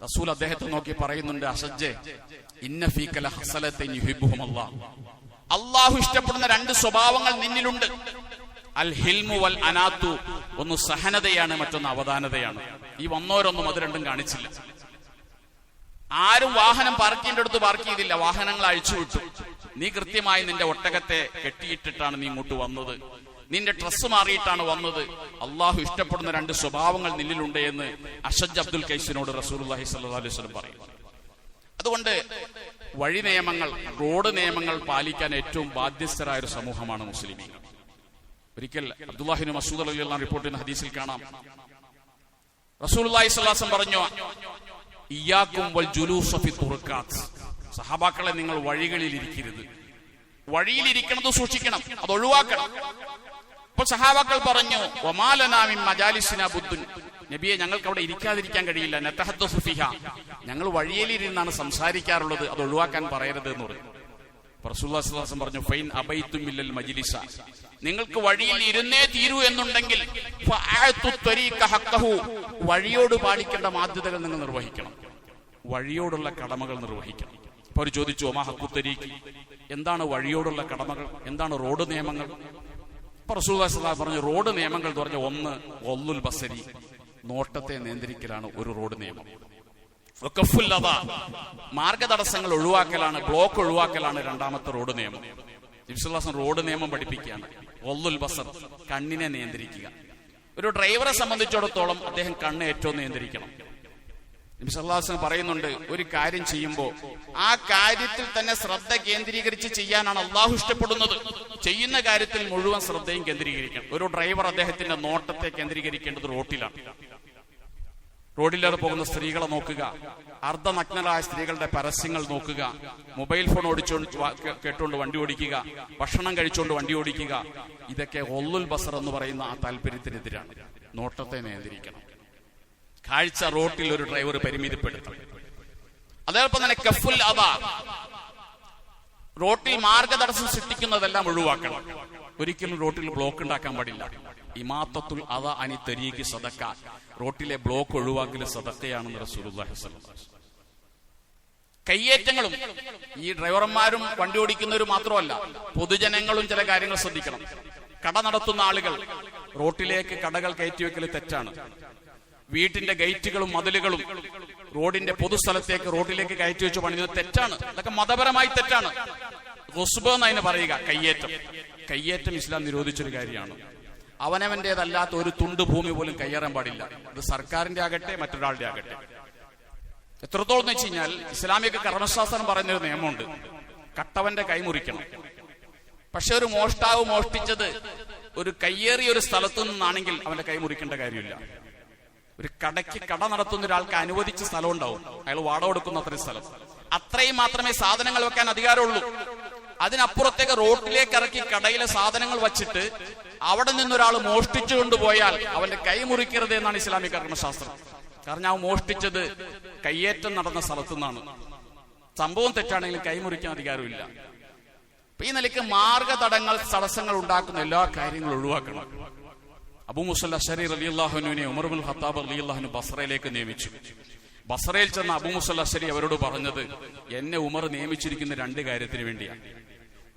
റസൂൽ അദ്ദേഹത്തെ നോക്കി പറയുന്നുണ്ട്, അഷജ്, ഇന്ന ഫീക ലഹസലതൻ യുഹിബ്ബുഹുമല്ലാഹ്, അല്ലാഹു ഇഷ്ടപ്പെടുന്ന 2 സ്വഭാവങ്ങൾ നിന്നിലുണ്ട്. അൽ ഹിൽമു വൽ അനാത്തു, ഒന്ന് സഹനതയാണ്, മറ്റൊന്ന് അവധാനതയാണ്. ഈ വന്നോരൊന്നും അത് രണ്ടും കാണിച്ചില്ല. ആരും വാഹനം പാർക്ക് ചെയ്യേണ്ട അടുത്ത് പാർക്ക് ചെയ്തില്ല, വാഹനങ്ങൾ അഴിച്ചുവിട്ടു. നീ കൃത്യമായി നിന്റെ ഒട്ടകത്തെ കെട്ടിയിട്ടിട്ടാണ് നീ ഇങ്ങോട്ട് വന്നത്, നിന്റെ ഡ്രസ് മാറിയിട്ടാണ് വന്നത്. അള്ളാഹു ഇഷ്ടപ്പെടുന്ന 2 സ്വഭാവങ്ങൾ നിന്നിലുണ്ട് എന്ന് അഷജ് അബ്ദുൽ കൈസിനോട് റസൂലുള്ളാഹി സ്വല്ലല്ലാഹു അലൈഹി വസല്ലം പറയും. അതുകൊണ്ട് വഴി നിയമങ്ങൾ, റോഡ് നിയമങ്ങൾ പാലിക്കാൻ ഏറ്റവും ബാധ്യസ്ഥരായ ഒരു സമൂഹമാണ് മുസ്ലിമീങ്ങൾ. ഒരിക്കൽ അബ്ദുല്ലാഹി ഇബ്നു മസ്ഊദ് റളിയല്ലാഹു അൻഹു റിപ്പോർട്ട് ചെയ്യുന്ന ഹദീസിൽ കാണാം, റസൂലുള്ളാഹി സ്വല്ലല്ലാഹു അലൈഹി വസല്ലം പറഞ്ഞു, ഇയ്യാകും വൽ ജുലൂസ ഫി തുറുക്കാത്ത്, സഹാബാക്കളെ, നിങ്ങൾ വഴികളിൽ ഇരിക്കരുത്. വഴിയിലിരിക്കണത് സൂക്ഷിക്കണം, അത് ഒഴിവാക്കണം. അപ്പോൾ സഹാബാക്കൾ പറഞ്ഞു, വമാലനാ മിൻ മജാലിസിനാ ബുദ്ദുൻ, നബിയെ, ഞങ്ങൾക്ക് അവിടെ ഇരിക്കാതിരിക്കാൻ കഴിയില്ല. നതഹദ്ദസു ഫിഹാ, ഞങ്ങൾ വഴിയിലിരുന്നാണ് സംസാരിക്കാറുള്ളത്, അത് ഒഴിവാക്കാൻ പറയരുത് എന്ന് പറഞ്ഞു. റസൂലുള്ളാഹി സ്വല്ലല്ലാഹു അലൈഹി വസല്ലം പറഞ്ഞു, ഫൈൻ അബൈതും മില്ലൽ മജ്ലിസ, നിങ്ങൾക്ക് വഴിയിൽ ഇരുന്നേ തീരൂ എന്നുണ്ടെങ്കിൽ ഫഅഅതു ത്വരീക ഹഖഹു, വഴിയോട് പാലിക്കേണ്ട ബാധ്യതകൾ നിങ്ങൾ നിർവഹിക്കണം, വഴിയോടുള്ള കടമകൾ നിർവഹിക്കണം. അപ്പൊ അവർ ചോദിച്ചു, ഒമാ ഹഖു ത്വരീഖി, എന്താണ് വഴിയോടുള്ള കടമകൾ, എന്താണ് റോഡ് നിയമങ്ങൾ? അപ്പൊ റസൂലുള്ളാഹി സ്വല്ലല്ലാഹു അലൈഹി വസല്ലം പറഞ്ഞു, റോഡ് നിയമങ്ങൾ എന്ന് പറഞ്ഞ ഒന്ന് ഗള്ളുൽ ബസരി, നോട്ടത്തെ നിയന്ത്രിക്കലാണ് ഒരു റോഡ് നിയമം. വഖഫുൽ അദാ, മാർഗതടസ്സങ്ങൾ ഒഴിവാക്കലാണ്, ബ്ലോക്ക് ഒഴിവാക്കലാണ് രണ്ടാമത്തെ റോഡ് നിയമം. നബി സല്ലല്ലാഹു അലൈഹി വസല്ലം റോഡ് നിയമം പഠിപ്പിക്കുകയാണ്. ഗള്ളുൽ ബസർ, കണ്ണിനെ നിയന്ത്രിക്കുക. ഒരു ഡ്രൈവറെ സംബന്ധിച്ചിടത്തോളം അദ്ദേഹം കണ്ണ് ഏറ്റവും നിയന്ത്രിക്കണം. നബി സല്ലല്ലാഹു അലൈഹി വസല്ലം പറയുന്നുണ്ട്, ഒരു കാര്യം ചെയ്യുമ്പോൾ ആ കാര്യത്തിൽ തന്നെ ശ്രദ്ധ കേന്ദ്രീകരിച്ച് ചെയ്യാനാണ് അള്ളാഹു ഇഷ്ടപ്പെടുന്നത്. ചെയ്യുന്ന കാര്യത്തിൽ മുഴുവൻ ശ്രദ്ധയും കേന്ദ്രീകരിക്കണം. ഒരു ഡ്രൈവർ അദ്ദേഹത്തിന്റെ നോട്ടത്തെ കേന്ദ്രീകരിക്കേണ്ടത് റോട്ടിലാണ്. റോഡിലേറെ പോകുന്ന സ്ത്രീകളെ നോക്കുക, അർദ്ധനഗ്നരായ സ്ത്രീകളുടെ പരസ്യങ്ങൾ നോക്കുക, മൊബൈൽ ഫോൺ കേട്ടുകൊണ്ട് വണ്ടി ഓടിക്കുക, ഭക്ഷണം കഴിച്ചുകൊണ്ട് വണ്ടി ഓടിക്കുക, ഇതൊക്കെ ഗള്ളുൽ ബസർ എന്ന് പറയുന്ന ആ താല്പര്യത്തിനെതിരാണ്. നോട്ടത്തെ നിയന്ത്രിക്കണം. കാഴ്ച റോട്ടിൽ ഒരു ഡ്രൈവർ പരിമിതിപ്പെടുത്തണം. അതേപോലെ തന്നെ കഫുൽ അദാ, റോട്ടിൽ മാർഗതടസ്സം സൃഷ്ടിക്കുന്നതെല്ലാം ഒഴിവാക്കണം. ഒരിക്കലും റോട്ടിൽ ബ്ലോക്ക് ഉണ്ടാക്കാൻ പാടില്ല. ഇമാത്തത്തുൽ അദാ അനി തരീഖി സദഖ, റോട്ടിലെ ബ്ലോക്ക് ഒഴിവാക്കൽ സദഖയാണെന്ന് റസൂലുള്ളാഹി സ്വല്ലല്ലാഹു അലൈഹി വസല്ലം. കയ്യേറ്റങ്ങളും ഈ ഡ്രൈവർമാരും വണ്ടി ഓടിക്കുന്നവരും മാത്രമല്ല, പൊതുജനങ്ങളും ചില കാര്യങ്ങൾ ശ്രദ്ധിക്കണം. കട നടത്തുന്ന ആളുകൾ റോട്ടിലേക്ക് കടകൾ കയറ്റിവെക്കൽ തെറ്റാണ്. വീട്ടിന്റെ ഗേറ്റുകളും മതിലുകളും റോഡിന്റെ പൊതുസ്ഥലത്തേക്ക് റോഡിലേക്ക് കയറ്റി വെച്ച് പണിയുന്നത് തെറ്റാണ്. അതൊക്കെ മതപരമായി തെറ്റാണ്. ഖുസ്ബ എന്നതിന് പറയുക കയ്യേറ്റം ഇസ്ലാം നിരോധിച്ചൊരു കാര്യമാണ്. അവനവന്റേതല്ലാത്ത ഒരു തുണ്ട് ഭൂമി പോലും കയ്യേറാൻ പാടില്ല. അത് സർക്കാരിന്റെ ആകട്ടെ മറ്റൊരാളുടെ ആകട്ടെ. എത്രത്തോളം എന്ന് വെച്ച് കഴിഞ്ഞാൽ ഇസ്ലാമിക കർമ്മശാസ്ത്രം പറയുന്നൊരു നിയമമുണ്ട്, കട്ടവന്റെ കൈ മുറിക്കണം. പക്ഷെ ഒരു മോഷ്ടാവ് മോഷ്ടിച്ചത് ഒരു കയ്യേറിയ ഒരു സ്ഥലത്തു നിന്നാണെങ്കിൽ അവന്റെ കൈ മുറിക്കേണ്ട കാര്യമില്ല. ഒരു കടയ്ക്ക് കട നടത്തുന്ന ഒരാൾക്ക് അനുവദിച്ച സ്ഥലം ഉണ്ടാവും, അയാൾ വാടക കൊടുക്കുന്ന അത്രയും സ്ഥലം, അത്രയും മാത്രമേ സാധനങ്ങൾ വെക്കാൻ അധികാരമുള്ളൂ. അതിനപ്പുറത്തേക്ക് റോട്ടിലേക്ക് ഇറക്കി കടയിലെ സാധനങ്ങൾ വച്ചിട്ട് അവിടെ നിന്നൊരാൾ മോഷ്ടിച്ചു കൊണ്ടുപോയാൽ അവന്റെ കൈ മുറിക്കരുത് എന്നാണ് ഇസ്ലാമിക കർമ്മശാസ്ത്രം. കാരണം അവൻ മോഷ്ടിച്ചത് കയ്യേറ്റം നടന്ന സ്ഥലത്തു നിന്നാണ്. സംഭവം തെറ്റാണെങ്കിൽ കൈ മുറിക്കാൻ അധികാരമില്ല. ഈ നിലയ്ക്ക് തടസ്സങ്ങൾ ഉണ്ടാക്കുന്ന എല്ലാ കാര്യങ്ങളും ഒഴിവാക്കണം. അബൂ മൂസ അശ്അരി റളിയല്ലാഹു അൻഹുവിനെ ഉമർ ഇബ്നുൽ ഖത്താബ് റളിയല്ലാഹു അൻഹു ബസ്രയിലേക്ക് നിയമിച്ചു. ബസ്രയിൽ ചെന്ന അബൂ മൂസ അശ്അരി അവരോട് പറഞ്ഞത്, എന്നെ ഉമർ നിയമിച്ചിരിക്കുന്ന 2 കാര്യത്തിന് വേണ്ടിയാണ്.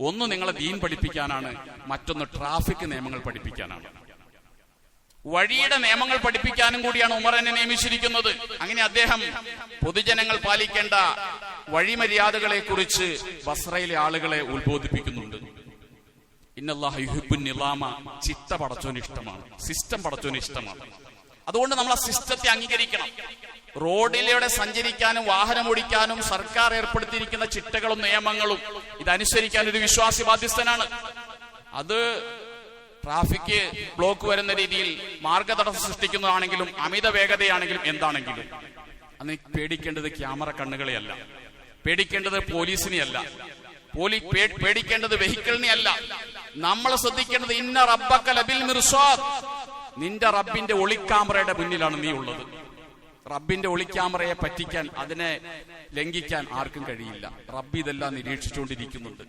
ഒന്ന് നിങ്ങളെ ദീൻ പഠിപ്പിക്കാനാണ്, മറ്റൊന്ന് ട്രാഫിക് നിയമങ്ങൾ പഠിപ്പിക്കാനാണ്. വഴിയുടെ നിയമങ്ങൾ പഠിപ്പിക്കാനും കൂടിയാണ് ഉമർ എന്നെ നിയമിച്ചിരിക്കുന്നത്. അങ്ങനെ അദ്ദേഹം പൊതുജനങ്ങൾ പാലിക്കേണ്ട വഴിമര്യാദകളെ കുറിച്ച് ബസ്രയിലെ ആളുകളെ ഉത്ബോധിപ്പിക്കുന്നുണ്ട്. ഇന്നല്ലാഹ യുഹിബ്ബുൻ നിളാമ, ചിട്ട പടച്ചോന് ഇഷ്ടമാണ്, സിസ്റ്റം പടച്ചോന് ഇഷ്ടമാണ്. അതുകൊണ്ട് നമ്മൾ ആ സിസ്റ്റത്തെ അംഗീകരിക്കണം. റോഡിലൂടെ സഞ്ചരിക്കാനും വാഹനം ഓടിക്കാനും സർക്കാർ ഏർപ്പെടുത്തിയിരിക്കുന്ന ചിട്ടകളും നിയമങ്ങളും ഇതനുസരിക്കാൻ ഒരു വിശ്വാസി ബാധ്യസ്ഥനാണ്. അത് ട്രാഫിക് ബ്ലോക്ക് വരുന്ന രീതിയിൽ മാർഗതടസ്സം സൃഷ്ടിക്കുന്നതാണെങ്കിലും അമിത വേഗതയാണെങ്കിലും എന്താണെങ്കിലും അന്ന് പേടിക്കേണ്ടത് ക്യാമറ കണ്ണുകളെയല്ല, പേടിക്കേണ്ടത് പോലീസിനെയല്ല, പേടിക്കേണ്ടത് വെഹിക്കിളിനെയല്ല. നമ്മൾ ശ്രദ്ധിക്കേണ്ടത് ഇന്ന റബ്ബക ലബിൽ മിർസാദ്, നിന്റെ റബ്ബിന്റെ ഒളിക്യാമറയുടെ മുന്നിലാണ് നീ ഉള്ളത്. റബ്ബിന്റെ ഒളിക്യാമറയെ പറ്റിക്കാൻ, അതിനെ ലംഘിക്കാൻ ആർക്കും കഴിയില്ല. റബ്ബ് ഇതെല്ലാം നിരീക്ഷിച്ചുകൊണ്ടിരിക്കുന്നുണ്ട്.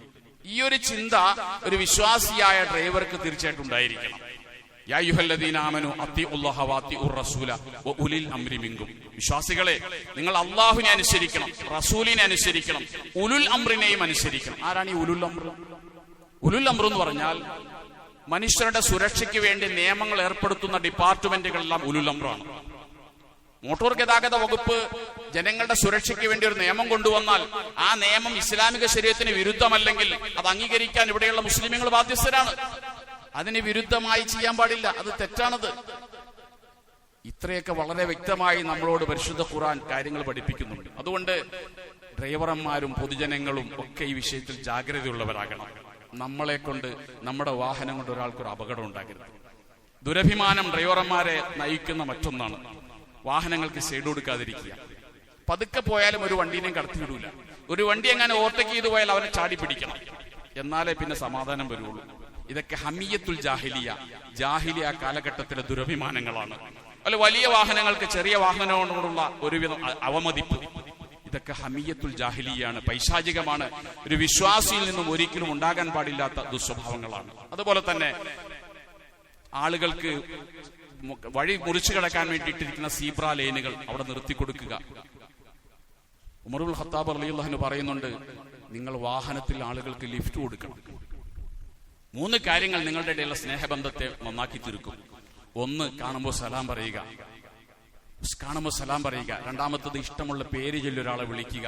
ഈ ഒരു ചിന്ത ഒരു വിശ്വാസിയായ ഡ്രൈവർക്ക് തീർച്ചയായിട്ടും ഉണ്ടായിരിക്കണം. യാ അയ്യുഹല്ലദീന ആമനൂ അത്തിഉല്ലാഹ വഅത്തിഉർ റസൂല വഉലിൽ അംരി മിൻകും. വിശ്വാസികളെ, നിങ്ങൾ അല്ലാഹുവിനെ അനുസരിക്കണം, റസൂലിനെ അനുസരിക്കണം, ഉലുൽ അംറിനെയും അനുസരിക്കണം. ആരാണ് ഈ ഉലുൽ അംർ? ഉലുൽ അംർ എന്ന് പറഞ്ഞാൽ മനുഷ്യരുടെ സുരക്ഷയ്ക്ക് വേണ്ടി നിയമങ്ങൾ ഏർപ്പെടുത്തുന്ന ഡിപ്പാർട്ട്മെന്റുകളെല്ലാം ഉലുൽ അംറാണ്. മോട്ടോർ ഗതാഗത വകുപ്പ് ജനങ്ങളുടെ സുരക്ഷയ്ക്ക് വേണ്ടി ഒരു നിയമം കൊണ്ടുവന്നാൽ ആ നിയമം ഇസ്ലാമിക ശരീഅത്തിന് വിരുദ്ധമല്ലെങ്കിൽ അത് അംഗീകരിക്കാൻ ഇവിടെയുള്ള മുസ്ലിമുകൾ ബാധ്യസ്ഥരാണ്. അതിന് വിരുദ്ധമായി ചെയ്യാൻ പാടില്ല, അത് തെറ്റാണത്. ഇത്രയൊക്കെ വളരെ വ്യക്തമായി നമ്മളോട് പരിശുദ്ധ ഖുർആൻ കാര്യങ്ങൾ പഠിപ്പിക്കുന്നുണ്ട്. അതുകൊണ്ട് ഡ്രൈവർമാരും പൊതുജനങ്ങളും ഒക്കെ ഈ വിഷയത്തിൽ ജാഗ്രതയുള്ളവരാകണം. നമ്മളെ കൊണ്ട്, നമ്മുടെ വാഹനം കൊണ്ട് ഒരാൾക്കൊരു അപകടം ഉണ്ടാകരുത്. ദുരഭിമാനം ഡ്രൈവർമാരെ നയിക്കുന്ന മറ്റൊന്നാണ്. വാഹനങ്ങൾക്ക് സൈഡ് കൊടുക്കാതിരിക്കുക. പതുക്കെ പോയാലും ഒരു വണ്ടീനെയും കടത്തിവിടൂല. ഒരു വണ്ടി എങ്ങനെ ഓവർടേക്ക് ചെയ്തു പോയാൽ അവനെ ചാടി പിടിക്കണം, എന്നാലേ പിന്നെ സമാധാനം വരുള്ളൂ. ഇതൊക്കെ ഹമിയത്തുൽ ജാഹിലിയ കാലഘട്ടത്തിലെ ദുരഭിമാനങ്ങളാണ്. അല്ല, വലിയ വാഹനങ്ങൾക്ക് ചെറിയ വാഹനങ്ങളോടുള്ള ഒരുവിധം അവമതിപ്പ്, ഇതൊക്കെ ഹമിയത്തുൽ ജാഹിലിയാണ്, പൈശാചികമാണ്. ഒരു വിശ്വാസിയിൽ നിന്നും ഒരിക്കലും ഉണ്ടാകാൻ പാടില്ലാത്ത ദുസ്വഭാവങ്ങളാണ്. അതുപോലെ തന്നെ ആളുകൾക്ക് വഴി മുറിച്ചു കിടക്കാൻ വേണ്ടിയിട്ടിരിക്കുന്ന സീബ്ര ലൈനുകൾ അവിടെ നിർത്തിക്കൊടുക്കുക. ഉമർ ഇബ്നുൽ ഖത്താബ് റളിയല്ലാഹു അൻഹു പറയുന്നുണ്ട്, നിങ്ങൾ വാഹനത്തിൽ ആളുകൾക്ക് ലിഫ്റ്റ് കൊടുക്കണം. 3 കാര്യങ്ങൾ നിങ്ങളുടെ ഇടയിലുള്ള സ്നേഹബന്ധത്തെ നന്നാക്കി തീർക്കും. 1, കാണുമ്പോൾ സലാം പറയുക. രണ്ടാമത്തത് ഇഷ്ടമുള്ള പേര് ചൊല്ലി ഒരാളെ വിളിക്കുക.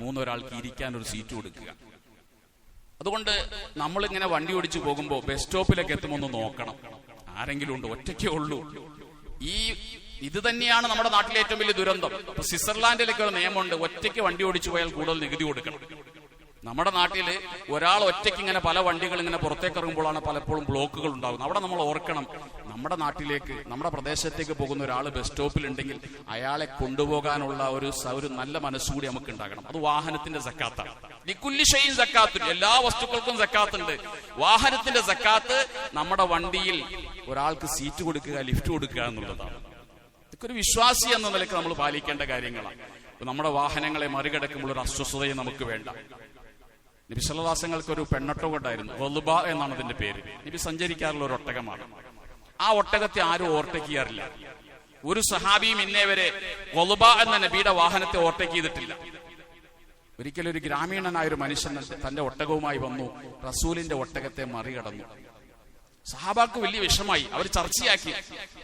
3, ഒരാൾക്ക് ഇരിക്കാൻ ഒരു സീറ്റ് കൊടുക്കുക. അതുകൊണ്ട് നമ്മളിങ്ങനെ വണ്ടി ഓടിച്ചു പോകുമ്പോൾ ബസ് സ്റ്റോപ്പിലേക്ക് എത്തുമ്പോൾ ഒന്ന് നോക്കണം, ആരെങ്കിലും ഉണ്ട്. ഒറ്റയ്ക്കേ ഉള്ളൂ. ഇത് തന്നെയാണ് നമ്മുടെ നാട്ടിലെ ഏറ്റവും വലിയ ദുരന്തം. ഇപ്പൊ സ്വിറ്റ്സർലാൻഡിലൊക്കെ ഒരു നിയമമുണ്ട്, ഒറ്റയ്ക്ക് വണ്ടി ഓടിച്ചു പോയാൽ കൂടുതൽ നികുതി കൊടുക്കണം. നമ്മുടെ നാട്ടില് ഒരാൾ ഒറ്റയ്ക്ക് ഇങ്ങനെ പല വണ്ടികൾ ഇങ്ങനെ പുറത്തേക്ക് ഇറങ്ങുമ്പോഴാണ് പലപ്പോഴും ബ്ലോക്കുകൾ ഉണ്ടാകുന്നത്. അവിടെ നമ്മൾ ഓർക്കണം, നമ്മുടെ നാട്ടിലേക്ക്, നമ്മുടെ പ്രദേശത്തേക്ക് പോകുന്ന ഒരാൾ ബസ് സ്റ്റോപ്പിൽ ഉണ്ടെങ്കിൽ അയാളെ കൊണ്ടുപോകാനുള്ള ഒരു നല്ല മനസ്സുകൂടി നമുക്ക് ഉണ്ടാകണം. അത് വാഹനത്തിന്റെ സക്കാത്താണ്. ലിക്കുല്ലി ഷൈഇൻ സക്കാത്ത്, എല്ലാ വസ്തുക്കൾക്കും സക്കാത്തുണ്ട്. വാഹനത്തിന്റെ സക്കാത്ത് നമ്മുടെ വണ്ടിയിൽ ഒരാൾക്ക് സീറ്റ് കൊടുക്കുക, ലിഫ്റ്റ് കൊടുക്കുക എന്നുള്ളതാണ്. ഇതൊക്കെ ഒരു വിശ്വാസി എന്ന നിലയ്ക്ക് നമ്മൾ പാലിക്കേണ്ട കാര്യങ്ങളാണ്. നമ്മുടെ വാഹനങ്ങളെ മറികടക്കുമ്പോൾ ഒരു അസ്വസ്ഥതയും നമുക്ക് വേണ്ട. നബി സല്ലല്ലാഹു അലൈഹി വസല്ലമക്ക് ഒരു പെണ്ണൊട്ടകം ഉണ്ടായിരുന്നു, വലുബ എന്നാണ് അതിന്റെ പേര്. നബി സഞ്ചരിക്കാറുള്ള ഒരു ഒട്ടകമാണ്. ആ ഒട്ടകത്തെ ആരും ഓവർടേക്ക് ചെയ്യാറില്ല. ഒരു സഹാബിയും ഇന്നേ വരെ വലുബ എന്ന നബിയുടെ വാഹനത്തെ ഓവർടേക്ക് ചെയ്തിട്ടില്ല. ഒരിക്കലൊരു ഗ്രാമീണനായ ഒരു മനുഷ്യൻ തന്റെ ഒട്ടകവുമായി വന്നു, റസൂലിന്റെ ഒട്ടകത്തെ മറികടന്നു. സഹാബാക്ക് വലിയ വിഷമായി. അവർ ചർച്ചയാക്കി,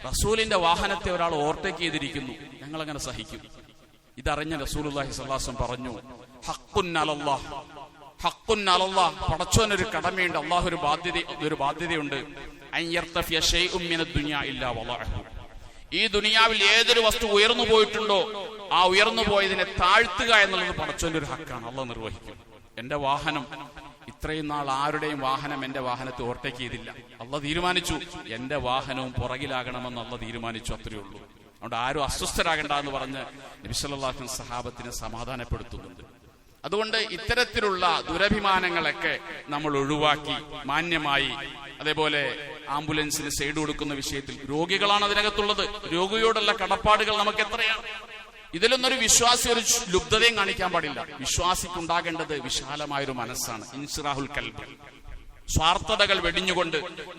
റസൂലിന്റെ വാഹനത്തെ ഒരാൾ ഓവർടേക്ക് ചെയ്തിരിക്കുന്നു, ഞങ്ങൾ അങ്ങനെ സഹിക്കും. ഇതറിഞ്ഞ റസൂലുള്ളാഹി സ്വല്ലല്ലാഹു അലൈഹി വസല്ലം പറഞ്ഞു, ഹഖ്ഖുൻ അലല്ലാഹ്, ഹഖ്ഖുൻ അലല്ലാഹ്, പടച്ചോനൊരു കടമയുണ്ട്, അല്ലാഹു ഒരു ബാധ്യതയുണ്ട്. അൻ യർതഫിയ ശൈഉം മിനദ് ദുനിയ ഇല്ലാ വളഅഹു, ഈ ദുനിയാവിൽ ഏതൊരു വസ്തു ഉയർന്നു പോയിട്ടുണ്ടോ ആ ഉയർന്നു പോയതിനെ താഴ്ത്തുക എന്നുള്ളത് പടച്ചോന്റെ ഒരു ഹക്കാണ്, അള്ളാഹ് നിർവഹിക്കും. എന്റെ വാഹനം ഇത്രയും നാൾ ആരുടെയും വാഹനം എന്റെ വാഹനത്തെ ഓവർടേക്ക് ചെയ്തില്ല. അള്ളാഹ് തീരുമാനിച്ചു എന്റെ വാഹനവും പുറകിലാകണമെന്ന് അള്ളാഹ് തീരുമാനിച്ചു, അത്രയേ ഉള്ളൂ. അതുകൊണ്ട് ആരും അസ്വസ്ഥരാകണ്ട എന്ന് പറഞ്ഞ് നബി സല്ലല്ലാഹു അലൈഹി വസല്ലം സഹാബത്തിനെ സമാധാനപ്പെടുത്തുന്നുണ്ട്. അതുകൊണ്ട് ഇത്തരത്തിലുള്ള ദുരഭിമാനങ്ങളൊക്കെ നമ്മൾ ഒഴിവാക്കി മാന്യമായി, അതേപോലെ ആംബുലൻസിന് സൈഡ് കൊടുക്കുന്ന വിഷയത്തിൽ രോഗികളാണ് അതിനകത്തുള്ളത്, രോഗിയോടുള്ള കടപ്പാടുകൾ നമുക്ക് എത്രയാണ്. ഇതിലൊന്നൊരു വിശ്വാസി ഒരു ലുബ്ധതയും കാണിക്കാൻ പാടില്ല. വിശ്വാസിക്കുണ്ടാകേണ്ടത് വിശാലമായൊരു മനസ്സാണ്, ഇൻസിറാഹുൽ ഖൽബ്. സ്വാർത്ഥതകൾ വെടിഞ്ഞുകൊണ്ട്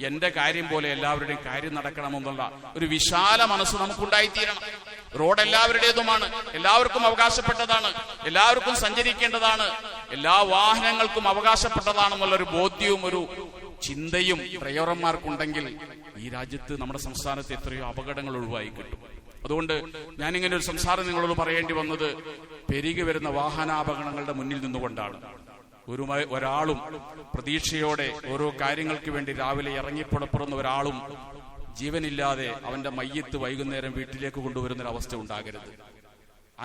എന്റെ കാര്യം പോലെ എല്ലാവരുടെയും കാര്യം നടക്കണമെന്നുള്ള ഒരു വിശാല മനസ്സ് നമുക്കുണ്ടായിത്തീരണം. റോഡ് എല്ലാവരുടേതുമാണ്, എല്ലാവർക്കും അവകാശപ്പെട്ടതാണ്, എല്ലാവർക്കും സഞ്ചരിക്കേണ്ടതാണ്, എല്ലാ വാഹനങ്ങൾക്കും അവകാശപ്പെട്ടതാണെന്നുള്ളൊരു ബോധ്യവും ഒരു ചിന്തയും ഡ്രൈവർമാർക്കുണ്ടെങ്കിൽ ഈ രാജ്യത്ത്, നമ്മുടെ സംസ്ഥാനത്ത് എത്രയോ അപകടങ്ങൾ ഒഴിവായി കിട്ടും. അതുകൊണ്ട് ഞാനിങ്ങനെ ഒരു സംസാരം നിങ്ങളോട് പറയേണ്ടി വന്നത് പെരുകി വരുന്ന വാഹനാപകടങ്ങളുടെ മുന്നിൽ നിന്നുകൊണ്ടാണ്. ഒരാളും പ്രതീക്ഷയോടെ ഓരോ കാര്യങ്ങൾക്ക് വേണ്ടി രാവിലെ ഇറങ്ങിപ്പുറപ്പെടുന്ന ഒരാളും ജീവനില്ലാതെ അവന്റെ മയ്യത്ത് വൈകുന്നേരം വീട്ടിലേക്ക് കൊണ്ടുവരുന്നൊരവസ്ഥ ഉണ്ടാകരുത്.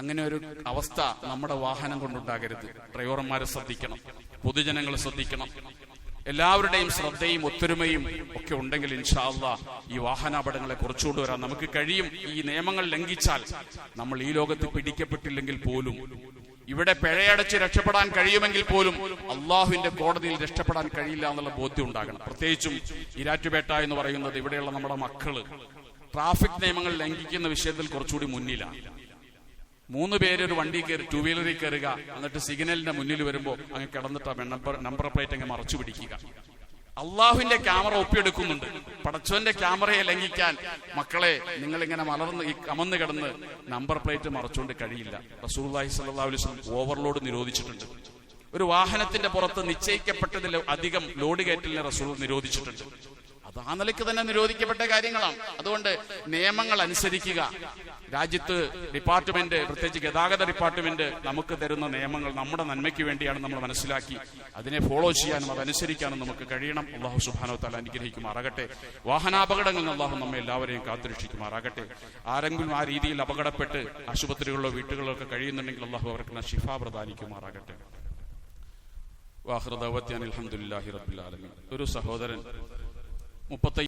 അങ്ങനെ ഒരു അവസ്ഥ നമ്മുടെ വാഹനം കൊണ്ടുണ്ടാകരുത്. ഡ്രൈവർമാരെ ശ്രദ്ധിക്കണം, പൊതുജനങ്ങൾ ശ്രദ്ധിക്കണം. എല്ലാവരുടെയും ശ്രദ്ധയും ഒത്തൊരുമയും ഒക്കെ ഉണ്ടെങ്കിൽ ഇൻഷാ അല്ലാഹ് ഈ വാഹനാപകടങ്ങളെ കുറച്ചുകൊണ്ടുവരാൻ നമുക്ക് കഴിയും. ഈ നിയമങ്ങൾ ലംഘിച്ചാൽ നമ്മൾ ഈ ലോകത്ത് പിടിക്കപ്പെട്ടില്ലെങ്കിൽ പോലും, ഇവിടെ പിഴയടച്ച് രക്ഷപ്പെടാൻ കഴിയുമെങ്കിൽ പോലും അള്ളാഹുവിന്റെ കോടതിയിൽ രക്ഷപ്പെടാൻ കഴിയില്ല എന്നുള്ള ബോധ്യം ഉണ്ടാകണം. പ്രത്യേകിച്ചും ഈരാറ്റുപേട്ട എന്ന് പറയുന്നത്, ഇവിടെയുള്ള നമ്മുടെ മക്കള് ട്രാഫിക് നിയമങ്ങൾ ലംഘിക്കുന്ന വിഷയത്തിൽ കുറച്ചുകൂടി മുന്നിലാണ്. 3 പേര് ഒരു വണ്ടി കയറി, 2 വീലറിൽ കയറുക, എന്നിട്ട് സിഗ്നലിന്റെ മുന്നിൽ വരുമ്പോൾ അങ്ങ് കിടന്നിട്ട് നമ്പർ പ്ലേറ്റ് അങ്ങ് മറച്ചു പിടിക്കുക. അള്ളാഹുവിന്റെ ക്യാമറ ഒപ്പിയെടുക്കുന്നുണ്ട്. പടച്ചോന്റെ ക്യാമറയെ ലംഘിക്കാൻ മക്കളെ നിങ്ങളിങ്ങനെ അമന്ന് കിടന്ന് നമ്പർ പ്ലേറ്റ് മറച്ചുകൊണ്ട് കഴിയില്ല. റസൂലുള്ളാഹി സ്വല്ലല്ലാഹു അലൈഹി വസല്ലം ഓവർലോഡ് നിരോധിച്ചിട്ടുണ്ട്. ഒരു വാഹനത്തിന്റെ പുറത്ത് നിശ്ചയിക്കപ്പെട്ടതിൽ അധികം ലോഡ് കയറ്റലിനെ റസൂൽ നിരോധിച്ചിട്ടുണ്ട്. അത് ആ നിലയ്ക്ക് തന്നെ നിരോധിക്കപ്പെട്ട കാര്യങ്ങളാണ്. അതുകൊണ്ട് നിയമങ്ങൾ അനുസരിക്കുക. രാജ്യത്ത് ഡിപ്പാർട്ട്മെന്റ്, പ്രത്യേകിച്ച് ഗതാഗത ഡിപ്പാർട്ട്മെന്റ് നമുക്ക് തരുന്ന നിയമങ്ങൾ നമ്മുടെ നന്മയ്ക്ക് വേണ്ടിയാണ് നമ്മൾ മനസ്സിലാക്കി അതിനെ ഫോളോ ചെയ്യാനും അതനുസരിക്കാനും നമുക്ക് കഴിയണം. അല്ലാഹു സുബ്ഹാനഹു വ തആല അനുഗ്രഹിക്കുമാറാകട്ടെ. വാഹനാപകടങ്ങളിൽ നിന്ന് അല്ലാഹു നമ്മെ എല്ലാവരെയും കാത്തുരക്ഷിക്കുമാറാകട്ടെ. ആരെങ്കിലും ആ രീതിയിൽ അപകടപ്പെട്ട് ആശുപത്രികളിലോ വീട്ടുകളിലോ ഒക്കെ കഴിയുന്നുണ്ടെങ്കിൽ അല്ലാഹു അവർക്ക് ശിഫ പ്രദാനിക്കുമാറാകട്ടെ. വാഖിറു ദഅ്വാനാ അൽഹംദുലില്ലാഹി റബ്ബിൽ ആലമീൻ. ഒരു സഹോദരൻ 35